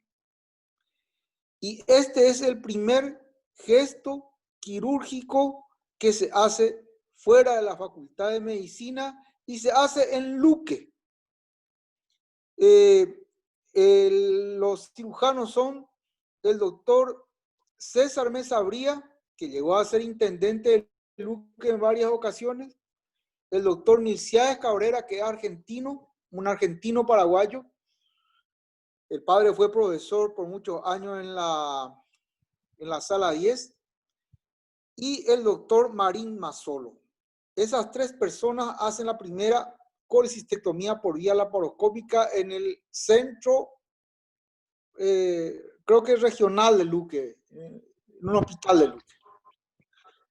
Y este es el primer gesto quirúrgico que se hace fuera de la Facultad de Medicina y se hace en Luque. Los cirujanos son el doctor César Mesabría, que llegó a ser intendente de Luque en varias ocasiones, el doctor Nilciades Cabrera, que es argentino, un argentino paraguayo. El padre fue profesor por muchos años en la sala 10, y el doctor Marín Mazzolo. Esas tres personas hacen la primera colecistectomía por vía laparoscópica en el centro, creo que es regional de Luque, en un hospital de Luque.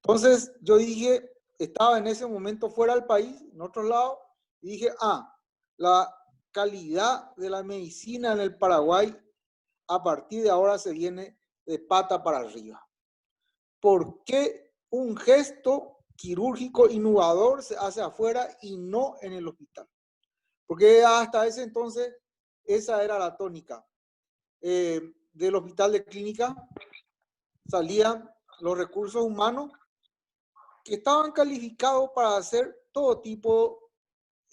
Entonces yo dije, estaba en ese momento fuera del país, en otro lado, y dije, la calidad de la medicina en el Paraguay a partir de ahora se viene de pata para arriba. ¿Por qué un gesto quirúrgico innovador se hace afuera y no en el hospital? Porque hasta ese entonces esa era la tónica. Del hospital de clínica salían los recursos humanos que estaban calificados para hacer todo tipo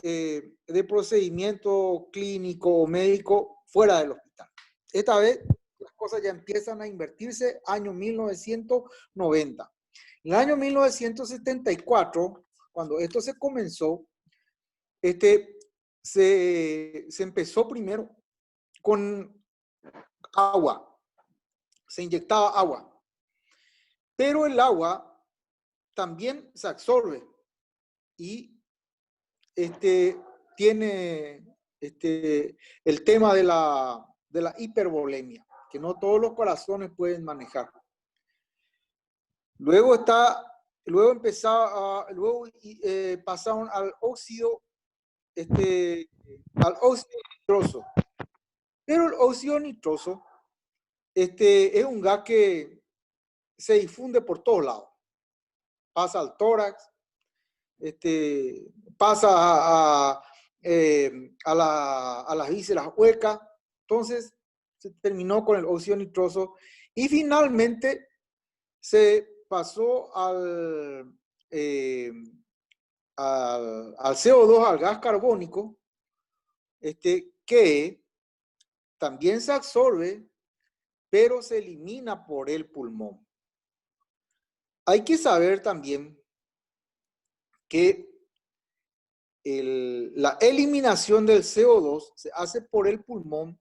de procedimiento clínico o médico fuera del hospital. Esta vez las cosas ya empiezan a invertirse, año 1990. En el año 1974, cuando esto se comenzó, se empezó primero con agua, se inyectaba agua, pero el agua también se absorbe y tiene el tema de la hipervolemia, que no todos los corazones pueden manejar. Luego pasaron al óxido nitroso. Pero el óxido nitroso es un gas que se difunde por todos lados. Pasa al tórax, pasa a las vísceras huecas. Entonces se terminó con el óxido nitroso y finalmente se pasó al CO2, al gas carbónico, que también se absorbe, pero se elimina por el pulmón. Hay que saber también que la eliminación del CO2 se hace por el pulmón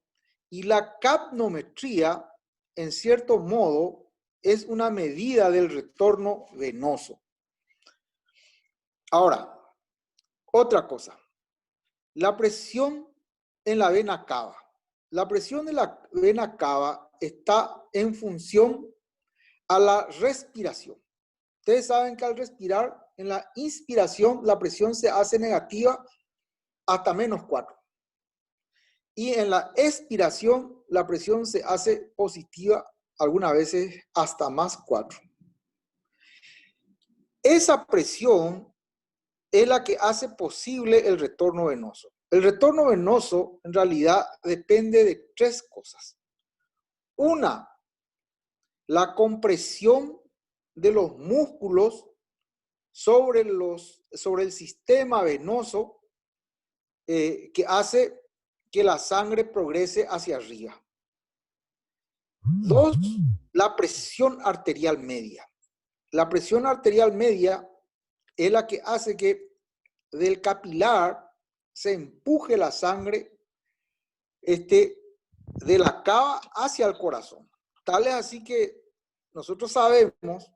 y la capnometría, en cierto modo, es una medida del retorno venoso. Ahora, otra cosa, la presión en la vena cava. La presión de la vena cava está en función a la respiración. Ustedes saben que al respirar, en la inspiración, la presión se hace negativa hasta -4. Y en la expiración, la presión se hace positiva algunas veces hasta +4. Esa presión es la que hace posible el retorno venoso. El retorno venoso en realidad depende de 3 cosas. Una, la compresión de los músculos sobre el sistema venoso que hace que la sangre progrese hacia arriba. 2, la presión arterial media. La presión arterial media es la que hace que del capilar se empuje la sangre de la cava hacia el corazón. Tal es así que nosotros sabemos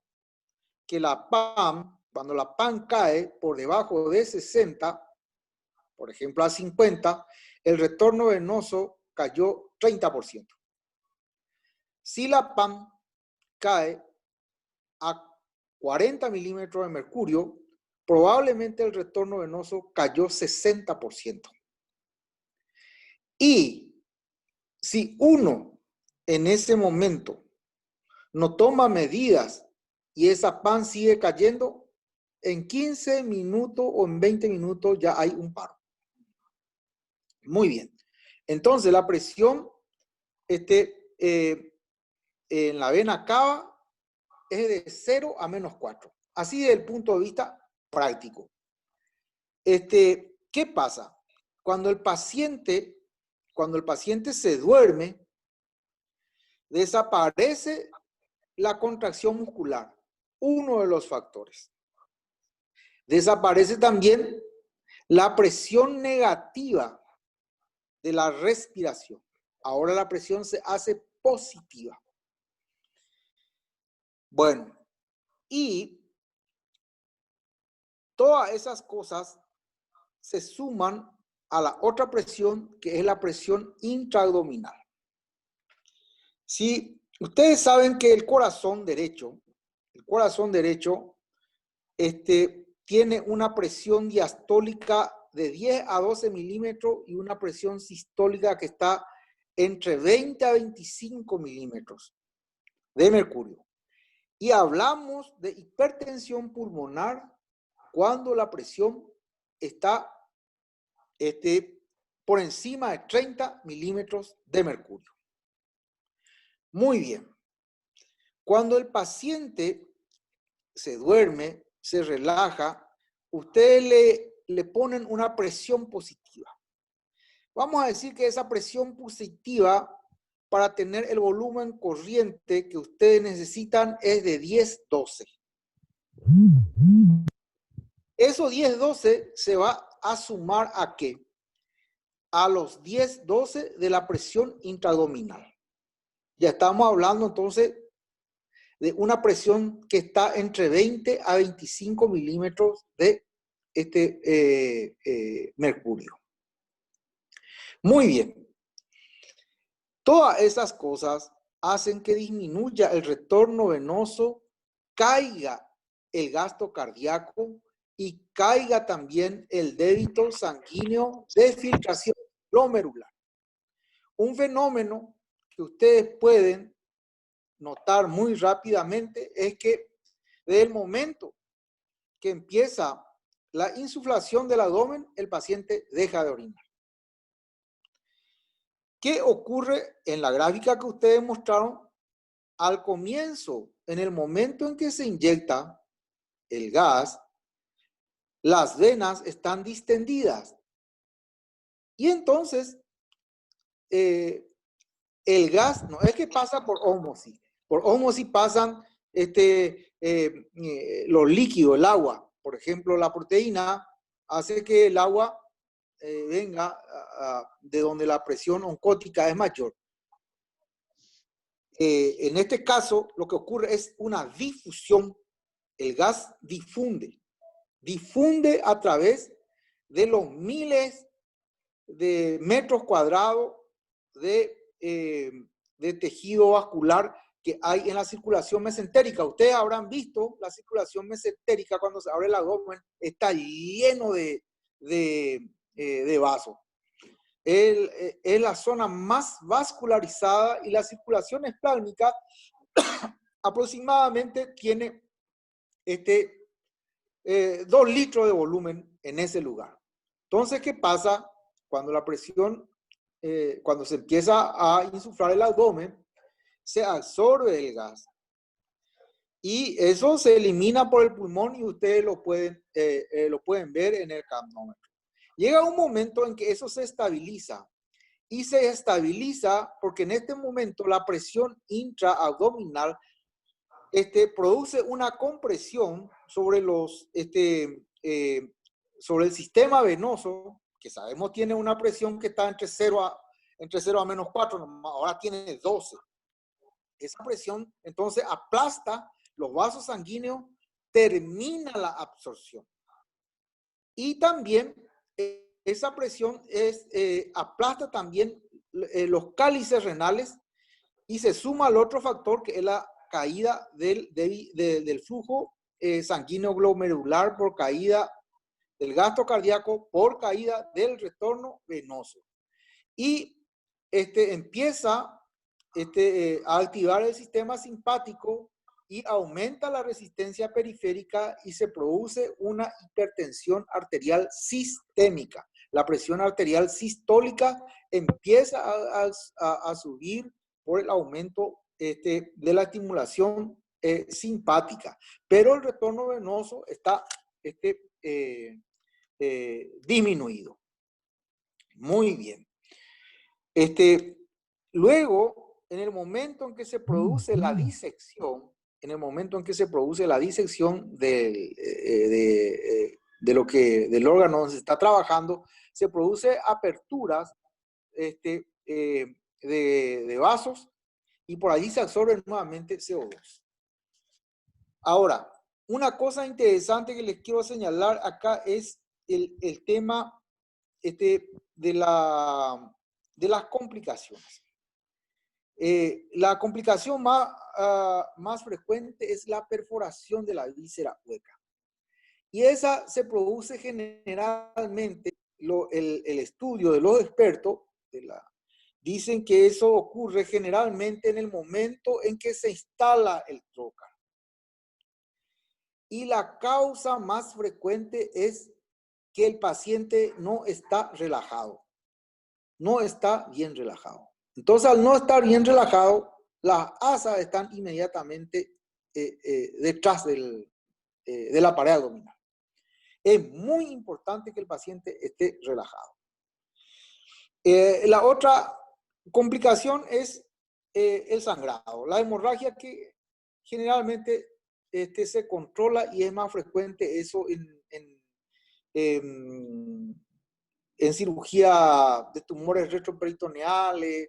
que la PAM, cuando la PAM cae por debajo de 60, por ejemplo a 50, el retorno venoso cayó 30%. Si la PAM cae a 40 milímetros de mercurio, probablemente el retorno venoso cayó 60%. Y si uno en ese momento no toma medidas y esa PAM sigue cayendo, en 15 minutos o en 20 minutos ya hay un paro. Muy bien. Entonces la presión en la vena cava es de 0 a -4. Así desde el punto de vista práctico. ¿Qué pasa? Cuando el paciente se duerme, desaparece la contracción muscular, uno de los factores. Desaparece también la presión negativa de la respiración. Ahora la presión se hace positiva. Bueno, y todas esas cosas se suman a la otra presión, que es la presión intraabdominal. Si ustedes saben que el corazón derecho tiene una presión diastólica de 10 a 12 milímetros y una presión sistólica que está entre 20 a 25 milímetros de mercurio. Y hablamos de hipertensión pulmonar cuando la presión está por encima de 30 milímetros de mercurio. Muy bien. Cuando el paciente se duerme, se relaja, ustedes le ponen una presión positiva. Vamos a decir que esa presión positiva, para tener el volumen corriente que ustedes necesitan, es de 10-12. Eso 10-12 se va a sumar ¿a qué? A los 10-12 de la presión intraabdominal. Ya estamos hablando entonces de una presión que está entre 20 a 25 milímetros de mercurio. Muy bien. Todas esas cosas hacen que disminuya el retorno venoso, caiga el gasto cardíaco y caiga también el débito sanguíneo de filtración glomerular. Un fenómeno que ustedes pueden notar muy rápidamente es que desde el momento que empieza la insuflación del abdomen, el paciente deja de orinar. ¿Qué ocurre en la gráfica que ustedes mostraron? Al comienzo, en el momento en que se inyecta el gas, las venas están distendidas. Y entonces, el gas no es que pasa por ósmosis. Por ósmosis pasan los líquidos, el agua. Por ejemplo, la proteína hace que el agua venga de donde la presión oncótica es mayor. En este caso, lo que ocurre es una difusión. El gas difunde a través de los miles de metros cuadrados de de tejido vascular que hay en la circulación mesentérica. Ustedes habrán visto la circulación mesentérica cuando se abre el abdomen, está lleno de vasos. Es la zona más vascularizada y la circulación esplásmica aproximadamente tiene 2 litros de volumen en ese lugar. Entonces, ¿qué pasa cuando la presión, cuando se empieza a insuflar el abdomen? Se absorbe el gas y eso se elimina por el pulmón y ustedes lo pueden ver en el capnómetro. Llega un momento en que eso se estabiliza y se estabiliza porque en este momento la presión intraabdominal produce una compresión sobre sobre el sistema venoso, que sabemos tiene una presión que está entre 0 a -4, ahora tiene 12. Esa presión entonces aplasta los vasos sanguíneos, termina la absorción. Y también esa presión aplasta también los cálices renales y se suma al otro factor que es la caída del flujo sanguíneo glomerular por caída del gasto cardíaco, por caída del retorno venoso. Y empieza a activar el sistema simpático y aumenta la resistencia periférica y se produce una hipertensión arterial sistémica. La presión arterial sistólica empieza a subir por el aumento de la estimulación simpática, pero el retorno venoso está disminuido. Muy bien. Luego, en el momento en que se produce la disección, del órgano donde se está trabajando, se produce aperturas de vasos y por allí se absorbe nuevamente CO2. Ahora, una cosa interesante que les quiero señalar acá es el tema de las complicaciones. La complicación más frecuente es la perforación de la víscera hueca. Y esa se produce generalmente, el estudio de los expertos dicen que eso ocurre generalmente en el momento en que se instala el trocar. Y la causa más frecuente es que el paciente no está relajado, no está bien relajado. Entonces, al no estar bien relajado, las asas están inmediatamente detrás de la pared abdominal. Es muy importante que el paciente esté relajado. La otra complicación es el sangrado. La hemorragia que generalmente se controla y es más frecuente eso en cirugía de tumores retroperitoneales,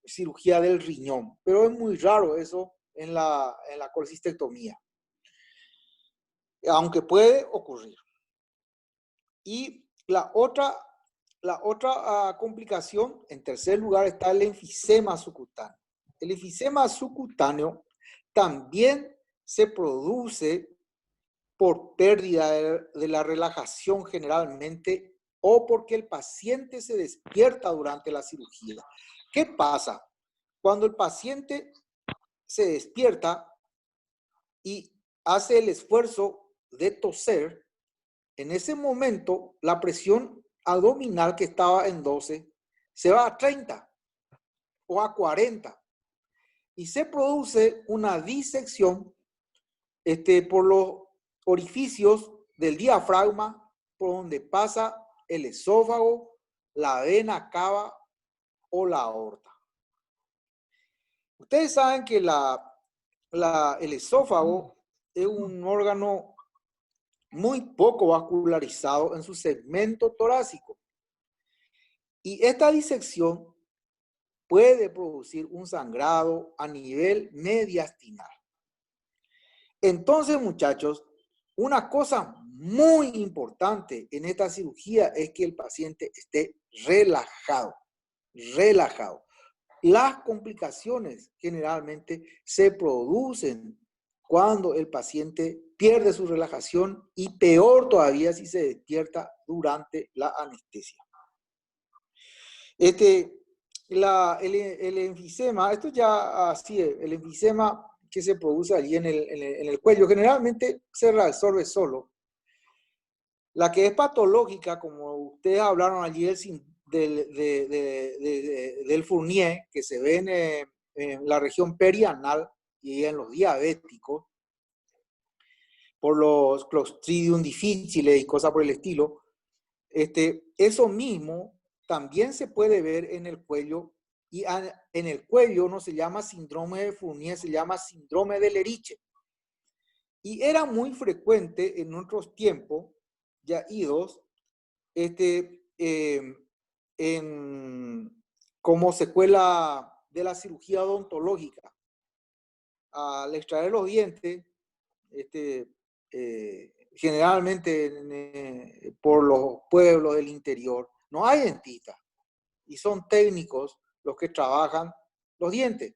cirugía del riñón, pero es muy raro eso en la colecistectomía, aunque puede ocurrir. Y la otra complicación, en tercer lugar, está el enfisema subcutáneo. El enfisema subcutáneo también se produce por pérdida de la relajación generalmente o porque el paciente se despierta durante la cirugía. ¿Qué pasa? Cuando el paciente se despierta y hace el esfuerzo de toser, en ese momento la presión abdominal que estaba en 12 se va a 30 o a 40 y se produce una disección por los orificios del diafragma por donde pasa el esófago, la vena cava o la aorta. Ustedes saben que el esófago es un órgano muy poco vascularizado en su segmento torácico. Y esta disección puede producir un sangrado a nivel mediastinal. Entonces, muchachos, una cosa muy importante en esta cirugía es que el paciente esté relajado. las complicaciones generalmente se producen cuando el paciente pierde su relajación y peor todavía si se despierta durante la anestesia. El enfisema, esto ya así es, el enfisema que se produce allí en el cuello, generalmente se reabsorbe solo. La que es patológica, como ustedes hablaron allí del Fournier, que se ve en la región perianal y en los diabéticos, por los Clostridium difficile y cosas por el estilo, eso mismo también se puede ver en el cuello, y en el cuello no se llama síndrome de Fournier, se llama síndrome de Leriche. Y era muy frecuente en otros tiempos, ya idos, como secuela de la cirugía odontológica. Al extraer los dientes, generalmente por los pueblos del interior, no hay dentistas y son técnicos los que trabajan los dientes.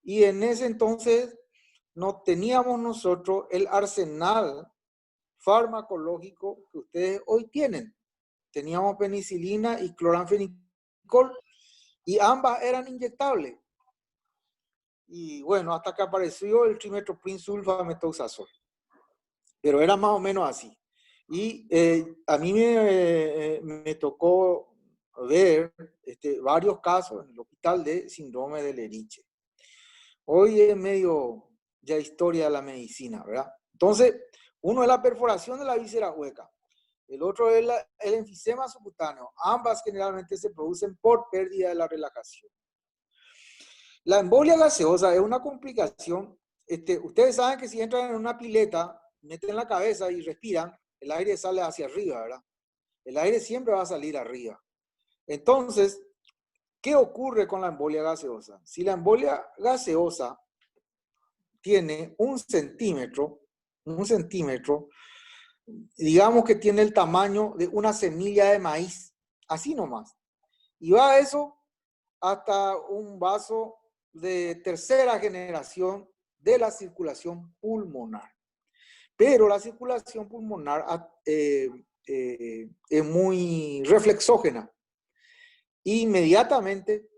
Y en ese entonces no teníamos nosotros el arsenal farmacológico que ustedes hoy tienen. Teníamos penicilina y cloranfenicol y ambas eran inyectables. Y bueno, hasta que apareció el trimethoprim sulfamethoxazole. Pero era más o menos así. Y a mí me tocó ver varios casos en el hospital de síndrome de Leriche. Hoy es medio ya historia de la medicina, ¿verdad? Entonces, uno es la perforación de la víscera hueca. El otro es el enfisema subcutáneo. Ambas generalmente se producen por pérdida de la relajación. La embolia gaseosa es una complicación. Ustedes saben que si entran en una pileta, meten la cabeza y respiran, el aire sale hacia arriba, ¿verdad? El aire siempre va a salir arriba. Entonces, ¿qué ocurre con la embolia gaseosa? Si la embolia gaseosa tiene un centímetro, digamos que tiene el tamaño de una semilla de maíz, así nomás. Y va eso hasta un vaso de tercera generación de la circulación pulmonar. Pero la circulación pulmonar es muy reflexógena. Inmediatamente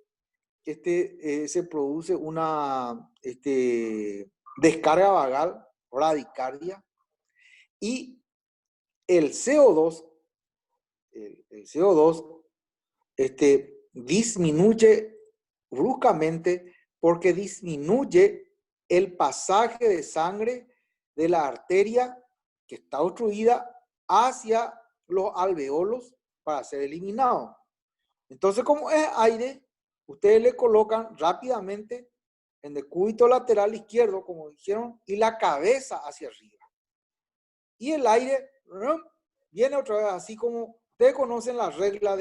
se produce una descarga vagal, bradicardia, y el CO2 disminuye bruscamente porque disminuye el pasaje de sangre de la arteria que está obstruida hacia los alveolos para ser eliminado. Entonces, como es aire, ustedes le colocan rápidamente en el cúbito lateral izquierdo, como dijeron, y la cabeza hacia arriba. Y el aire viene otra vez, así como ustedes conocen la regla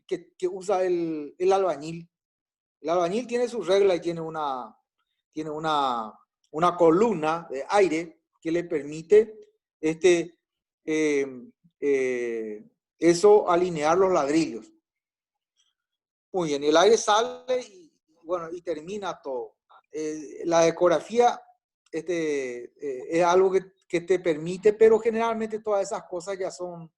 que usa el albañil. El albañil tiene su regla y tiene una columna de aire que le permite eso alinear los ladrillos. Muy bien, el aire sale y, bueno, y termina todo. La ecografía es algo que te permite, pero generalmente todas esas cosas ya son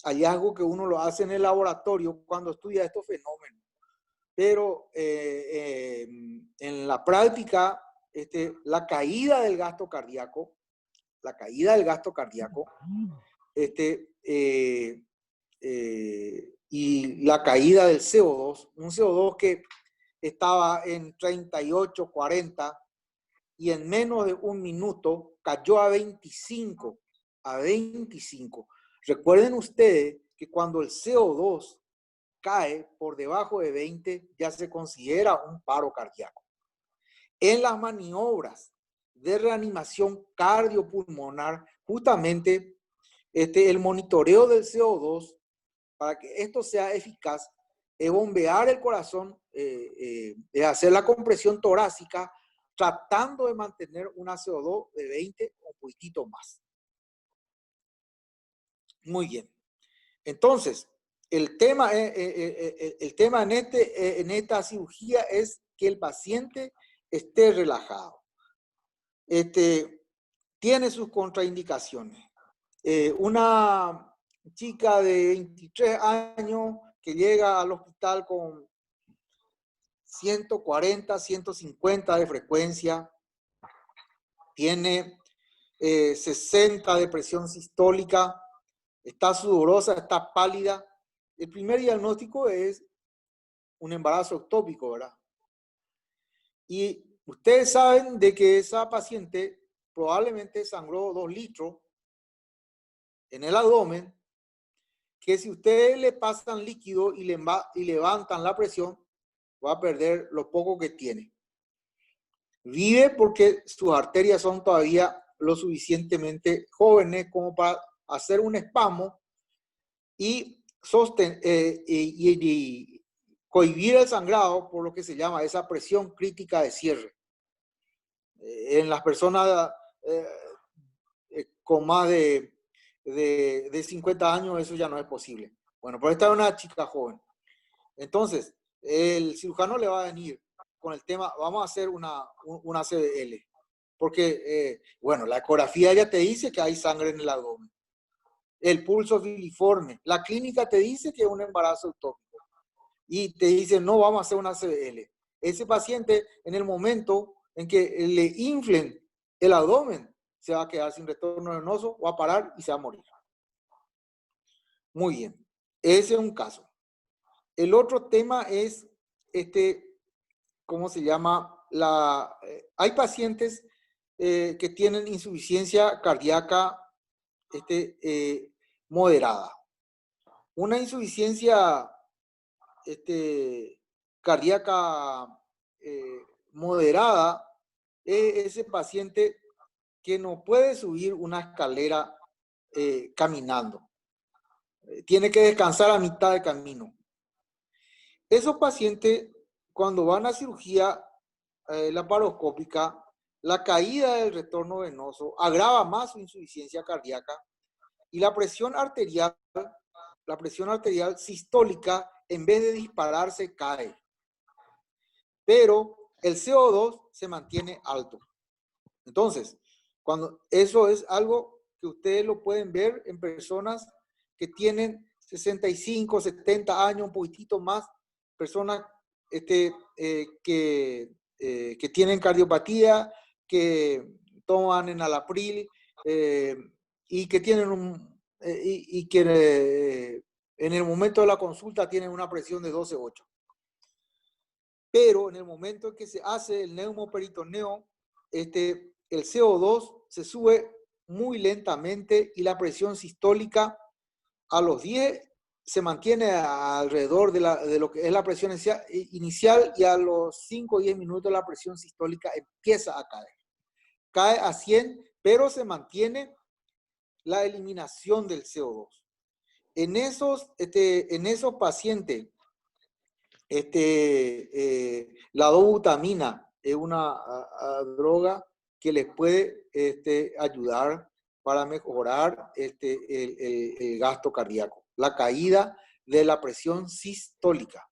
hallazgos que uno lo hace en el laboratorio cuando estudia estos fenómenos. Pero en la práctica, la caída del gasto cardíaco, y la caída del CO2, un CO2 que estaba en 38, 40, y en menos de un minuto cayó a 25. Recuerden ustedes que cuando el CO2 cae por debajo de 20, ya se considera un paro cardíaco. En las maniobras de reanimación cardiopulmonar, justamente el monitoreo del CO2, para que esto sea eficaz, es bombear el corazón, es hacer la compresión torácica, tratando de mantener una CO2 de 20 o un poquitito más. Muy bien. Entonces, el tema en esta cirugía es que el paciente esté relajado. Tiene sus contraindicaciones. Una chica de 23 años que llega al hospital con 140, 150 de frecuencia, tiene 60 de presión sistólica, está sudorosa, está pálida. El primer diagnóstico es un embarazo ectópico, ¿verdad? Y ustedes saben de que esa paciente probablemente sangró 2 litros en el abdomen, que si ustedes le pasan líquido y levantan la presión, va a perder lo poco que tiene. Vive porque sus arterias son todavía lo suficientemente jóvenes como para hacer un espasmo y cohibir el sangrado por lo que se llama esa presión crítica de cierre. En las personas con más de 50 años eso ya no es posible. Bueno, pero esta es una chica joven. Entonces, el cirujano le va a venir con el tema, vamos a hacer una CBL. Porque, bueno, la ecografía ya te dice que hay sangre en el abdomen. El pulso filiforme. La clínica te dice que es un embarazo ectópico. Y te dice, no, vamos a hacer una CBL. Ese paciente, en el momento en que le inflen el abdomen, se va a quedar sin retorno venoso, va a parar y se va a morir. Muy bien. Ese es un caso. El otro tema es, ¿cómo se llama? Hay pacientes que tienen insuficiencia cardíaca moderada. Una insuficiencia cardíaca moderada es ese paciente que no puede subir una escalera caminando. Tiene que descansar a mitad de camino. Esos pacientes, cuando van a cirugía laparoscópica, la caída del retorno venoso agrava más su insuficiencia cardíaca y la presión arterial sistólica, en vez de dispararse, cae. Pero el CO2 se mantiene alto. Entonces, eso es algo que ustedes lo pueden ver en personas que tienen 65, 70 años, un poquitito más, personas que tienen cardiopatía, que toman enalapril y que tienen en el momento de la consulta tienen una presión de 12,8. Pero en el momento en que se hace el neumoperitoneo, el CO2 se sube muy lentamente y la presión sistólica a los 10 se mantiene alrededor de lo que es la presión inicial y a los 5 o 10 minutos la presión sistólica empieza a caer. Cae a 100, pero se mantiene la eliminación del CO2. En esos pacientes, la dobutamina es una droga que les puede ayudar para mejorar el gasto cardíaco, la caída de la presión sistólica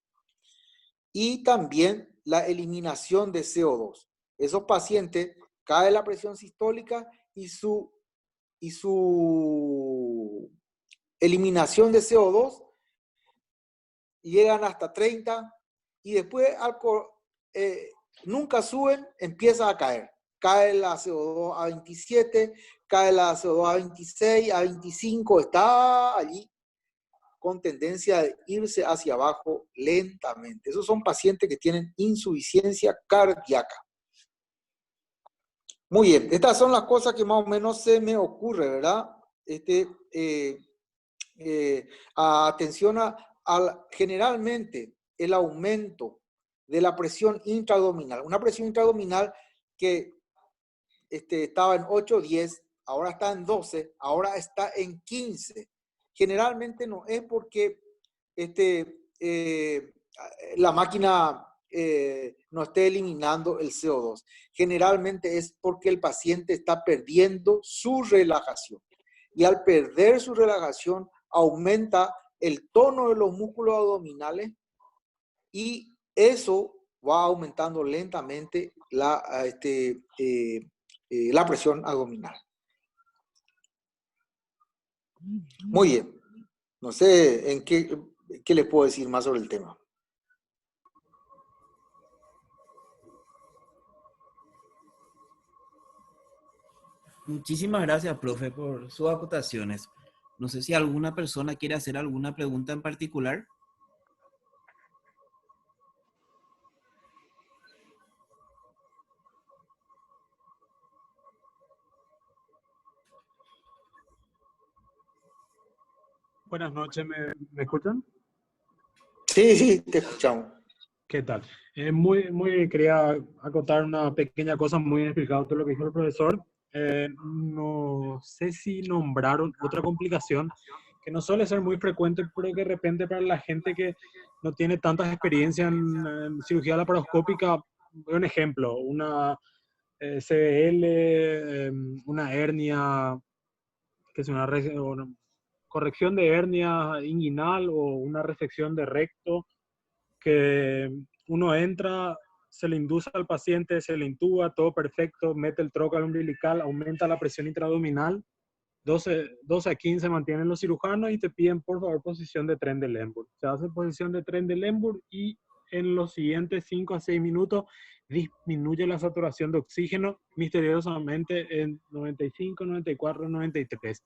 y también la eliminación de CO2. Esos pacientes cae la presión sistólica y su eliminación de CO2 llegan hasta 30 y después nunca suben, empieza a caer. Cae la CO2 a 27, cae la CO2 a 26, a 25, está allí con tendencia de irse hacia abajo lentamente. Esos son pacientes que tienen insuficiencia cardíaca. Muy bien, estas son las cosas que más o menos se me ocurre, ¿verdad? Atención generalmente el aumento de la presión intraabdominal. Una presión intraabdominal que estaba en 8, 10, ahora está en 12, ahora está en 15. Generalmente no es porque la máquina no esté eliminando el CO2. Generalmente es porque el paciente está perdiendo su relajación. Y al perder su relajación, aumenta el tono de los músculos abdominales y eso va aumentando lentamente la presión abdominal. Muy bien. No sé qué les puedo decir más sobre el tema. Muchísimas gracias, profe, por sus acotaciones. No sé si alguna persona quiere hacer alguna pregunta en particular. Buenas noches, ¿me escuchan? Sí, sí, te escuchamos. ¿Qué tal? Quería acotar una pequeña cosa muy explicado todo lo que dijo el profesor. No sé si nombraron otra complicación que no suele ser muy frecuente, pero que de repente para la gente que no tiene tanta experiencia en cirugía laparoscópica, un ejemplo, una CBL, una hernia, que es una corrección de hernia inguinal o una resección de recto, que uno entra, se le induce al paciente, se le intuba, todo perfecto, mete el trocar umbilical, aumenta la presión intraabdominal, 12 a 15 mantienen los cirujanos y te piden por favor posición de tren de Lemburg. Se hace posición de tren de Lemburg y en los siguientes 5 a 6 minutos disminuye la saturación de oxígeno misteriosamente en 95, 94, 93.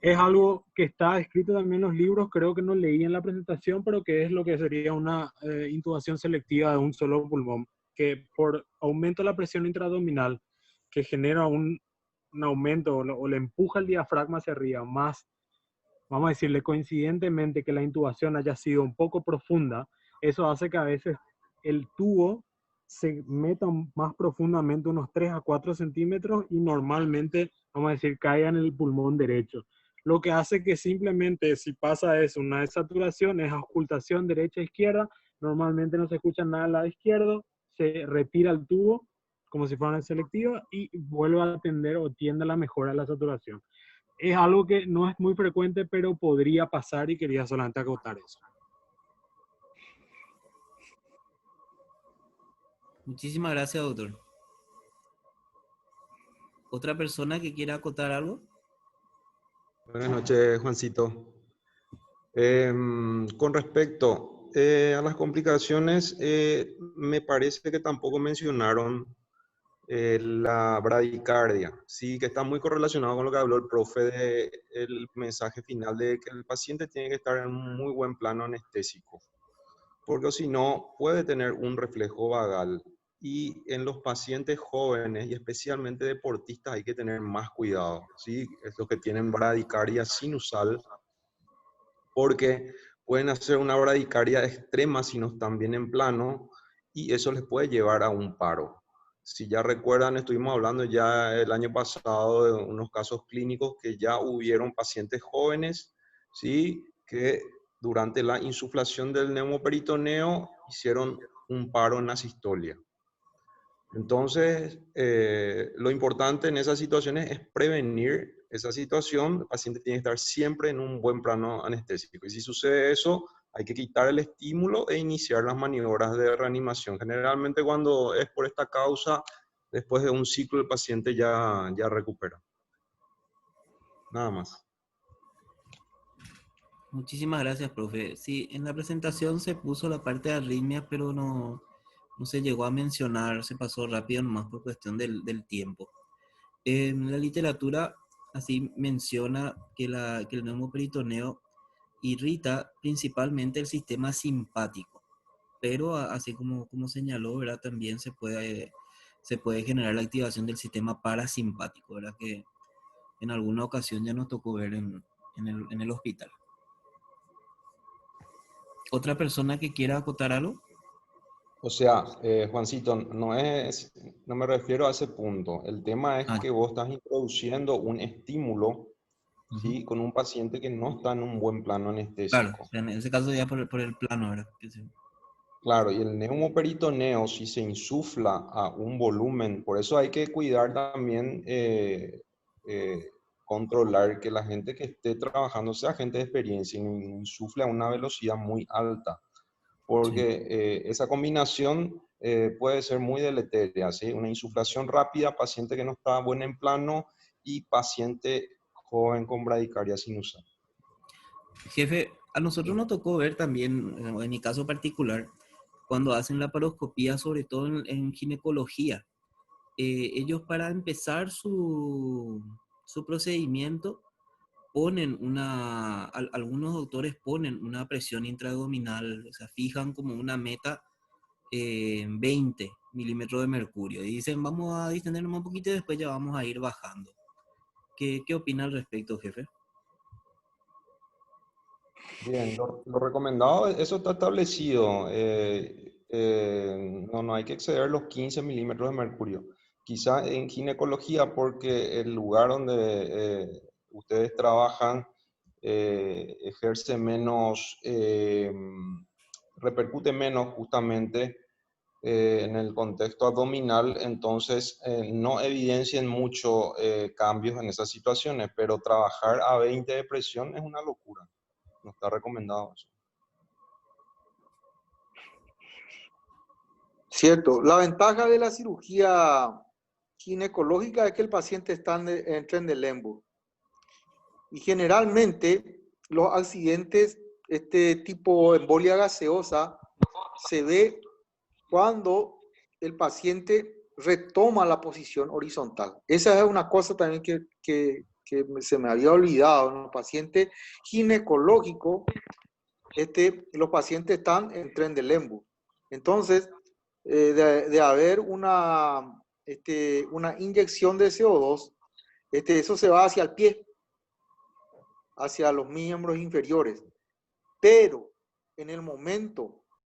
Es algo que está escrito también en los libros, creo que no leí en la presentación, pero que es lo que sería una intubación selectiva de un solo pulmón, que por aumento de la presión intraabdominal, que genera un aumento o le empuja el diafragma hacia arriba, más, vamos a decirle, coincidentemente que la intubación haya sido un poco profunda, eso hace que a veces el tubo se meta más profundamente, unos 3 a 4 centímetros, y normalmente, vamos a decir, caiga en el pulmón derecho. Lo que hace que simplemente, si pasa eso, una desaturación, es auscultación derecha-izquierda, normalmente no se escucha nada al lado izquierdo, se retira el tubo, como si fuera una selectiva, y vuelve a atender o tiende a la mejora de la saturación. Es algo que no es muy frecuente, pero podría pasar y quería solamente acotar eso. Muchísimas gracias, doctor. ¿Otra persona que quiera acotar algo? Buenas noches, Juancito. Con respecto a las complicaciones, me parece que tampoco mencionaron la bradicardia, sí, que está muy correlacionado con lo que habló el profe del mensaje final de que el paciente tiene que estar en un muy buen plano anestésico, porque si no puede tener un reflejo vagal. Y en los pacientes jóvenes y especialmente deportistas hay que tener más cuidado, ¿sí? Es los que tienen bradicardia sinusal, porque pueden hacer una bradicardia extrema si no están bien en plano y eso les puede llevar a un paro. Si ya recuerdan, estuvimos hablando ya el año pasado de unos casos clínicos que ya hubieron pacientes jóvenes, ¿sí? Que durante la insuflación del neumoperitoneo hicieron un paro en la sistolia. Entonces, lo importante en esas situaciones es prevenir esa situación. El paciente tiene que estar siempre en un buen plano anestésico. Y si sucede eso, hay que quitar el estímulo e iniciar las maniobras de reanimación. Generalmente cuando es por esta causa, después de un ciclo el paciente ya recupera. Nada más. Muchísimas gracias, profe. Sí, en la presentación se puso la parte de arritmias, pero no se llegó a mencionar, se pasó rápido nomás por cuestión del tiempo. En la literatura así menciona que el neumoperitoneo irrita principalmente el sistema simpático, pero así como señaló, ¿verdad? También se puede generar la activación del sistema parasimpático, ¿verdad? Que en alguna ocasión ya nos tocó ver en el hospital. ¿Otra persona que quiera acotar algo? O sea, Juancito, no me refiero a ese punto. El tema es que vos estás introduciendo un estímulo, ¿sí? Con un paciente que no está en un buen plano Claro, anestésico. en ese caso ya por el plano, ¿verdad? Claro, y el neumoperitoneo, si se insufla a un volumen, por eso hay que cuidar también controlar que la gente que esté trabajando sea gente de experiencia y no insufle a una velocidad muy alta, porque esa combinación puede ser muy deletérea, ¿sí? Una insuflación rápida, paciente que no está bueno en plano y paciente joven con bradicardia sinusal. Jefe, a nosotros nos tocó ver también, en mi caso particular, cuando hacen la paroscopía, sobre todo en ginecología. Ellos para empezar su procedimiento algunos doctores ponen una presión intraabdominal, o sea, fijan como una meta 20 milímetros de mercurio y dicen vamos a distendernos un poquito y después ya vamos a ir bajando. ¿Qué opina al respecto, jefe? Bien, lo recomendado, eso está establecido. No hay que exceder los 15 milímetros de mercurio. Quizá en ginecología, porque el lugar donde ustedes trabajan ejerce menos, repercute menos justamente en el contexto abdominal, entonces no evidencian mucho cambios en esas situaciones, pero trabajar a 20 de presión es una locura. No está recomendado eso. Cierto. La ventaja de la cirugía ginecológica es que el paciente entra en el lembo. Y generalmente los accidentes, este tipo embolia gaseosa, se ve cuando el paciente retoma la posición horizontal. Esa es una cosa también que se me había olvidado. En los pacientes ginecológicos, los pacientes están en tren de lembo. Entonces, de haber una inyección de CO2, eso se va hacia el pie, hacia los miembros inferiores. Pero en el momento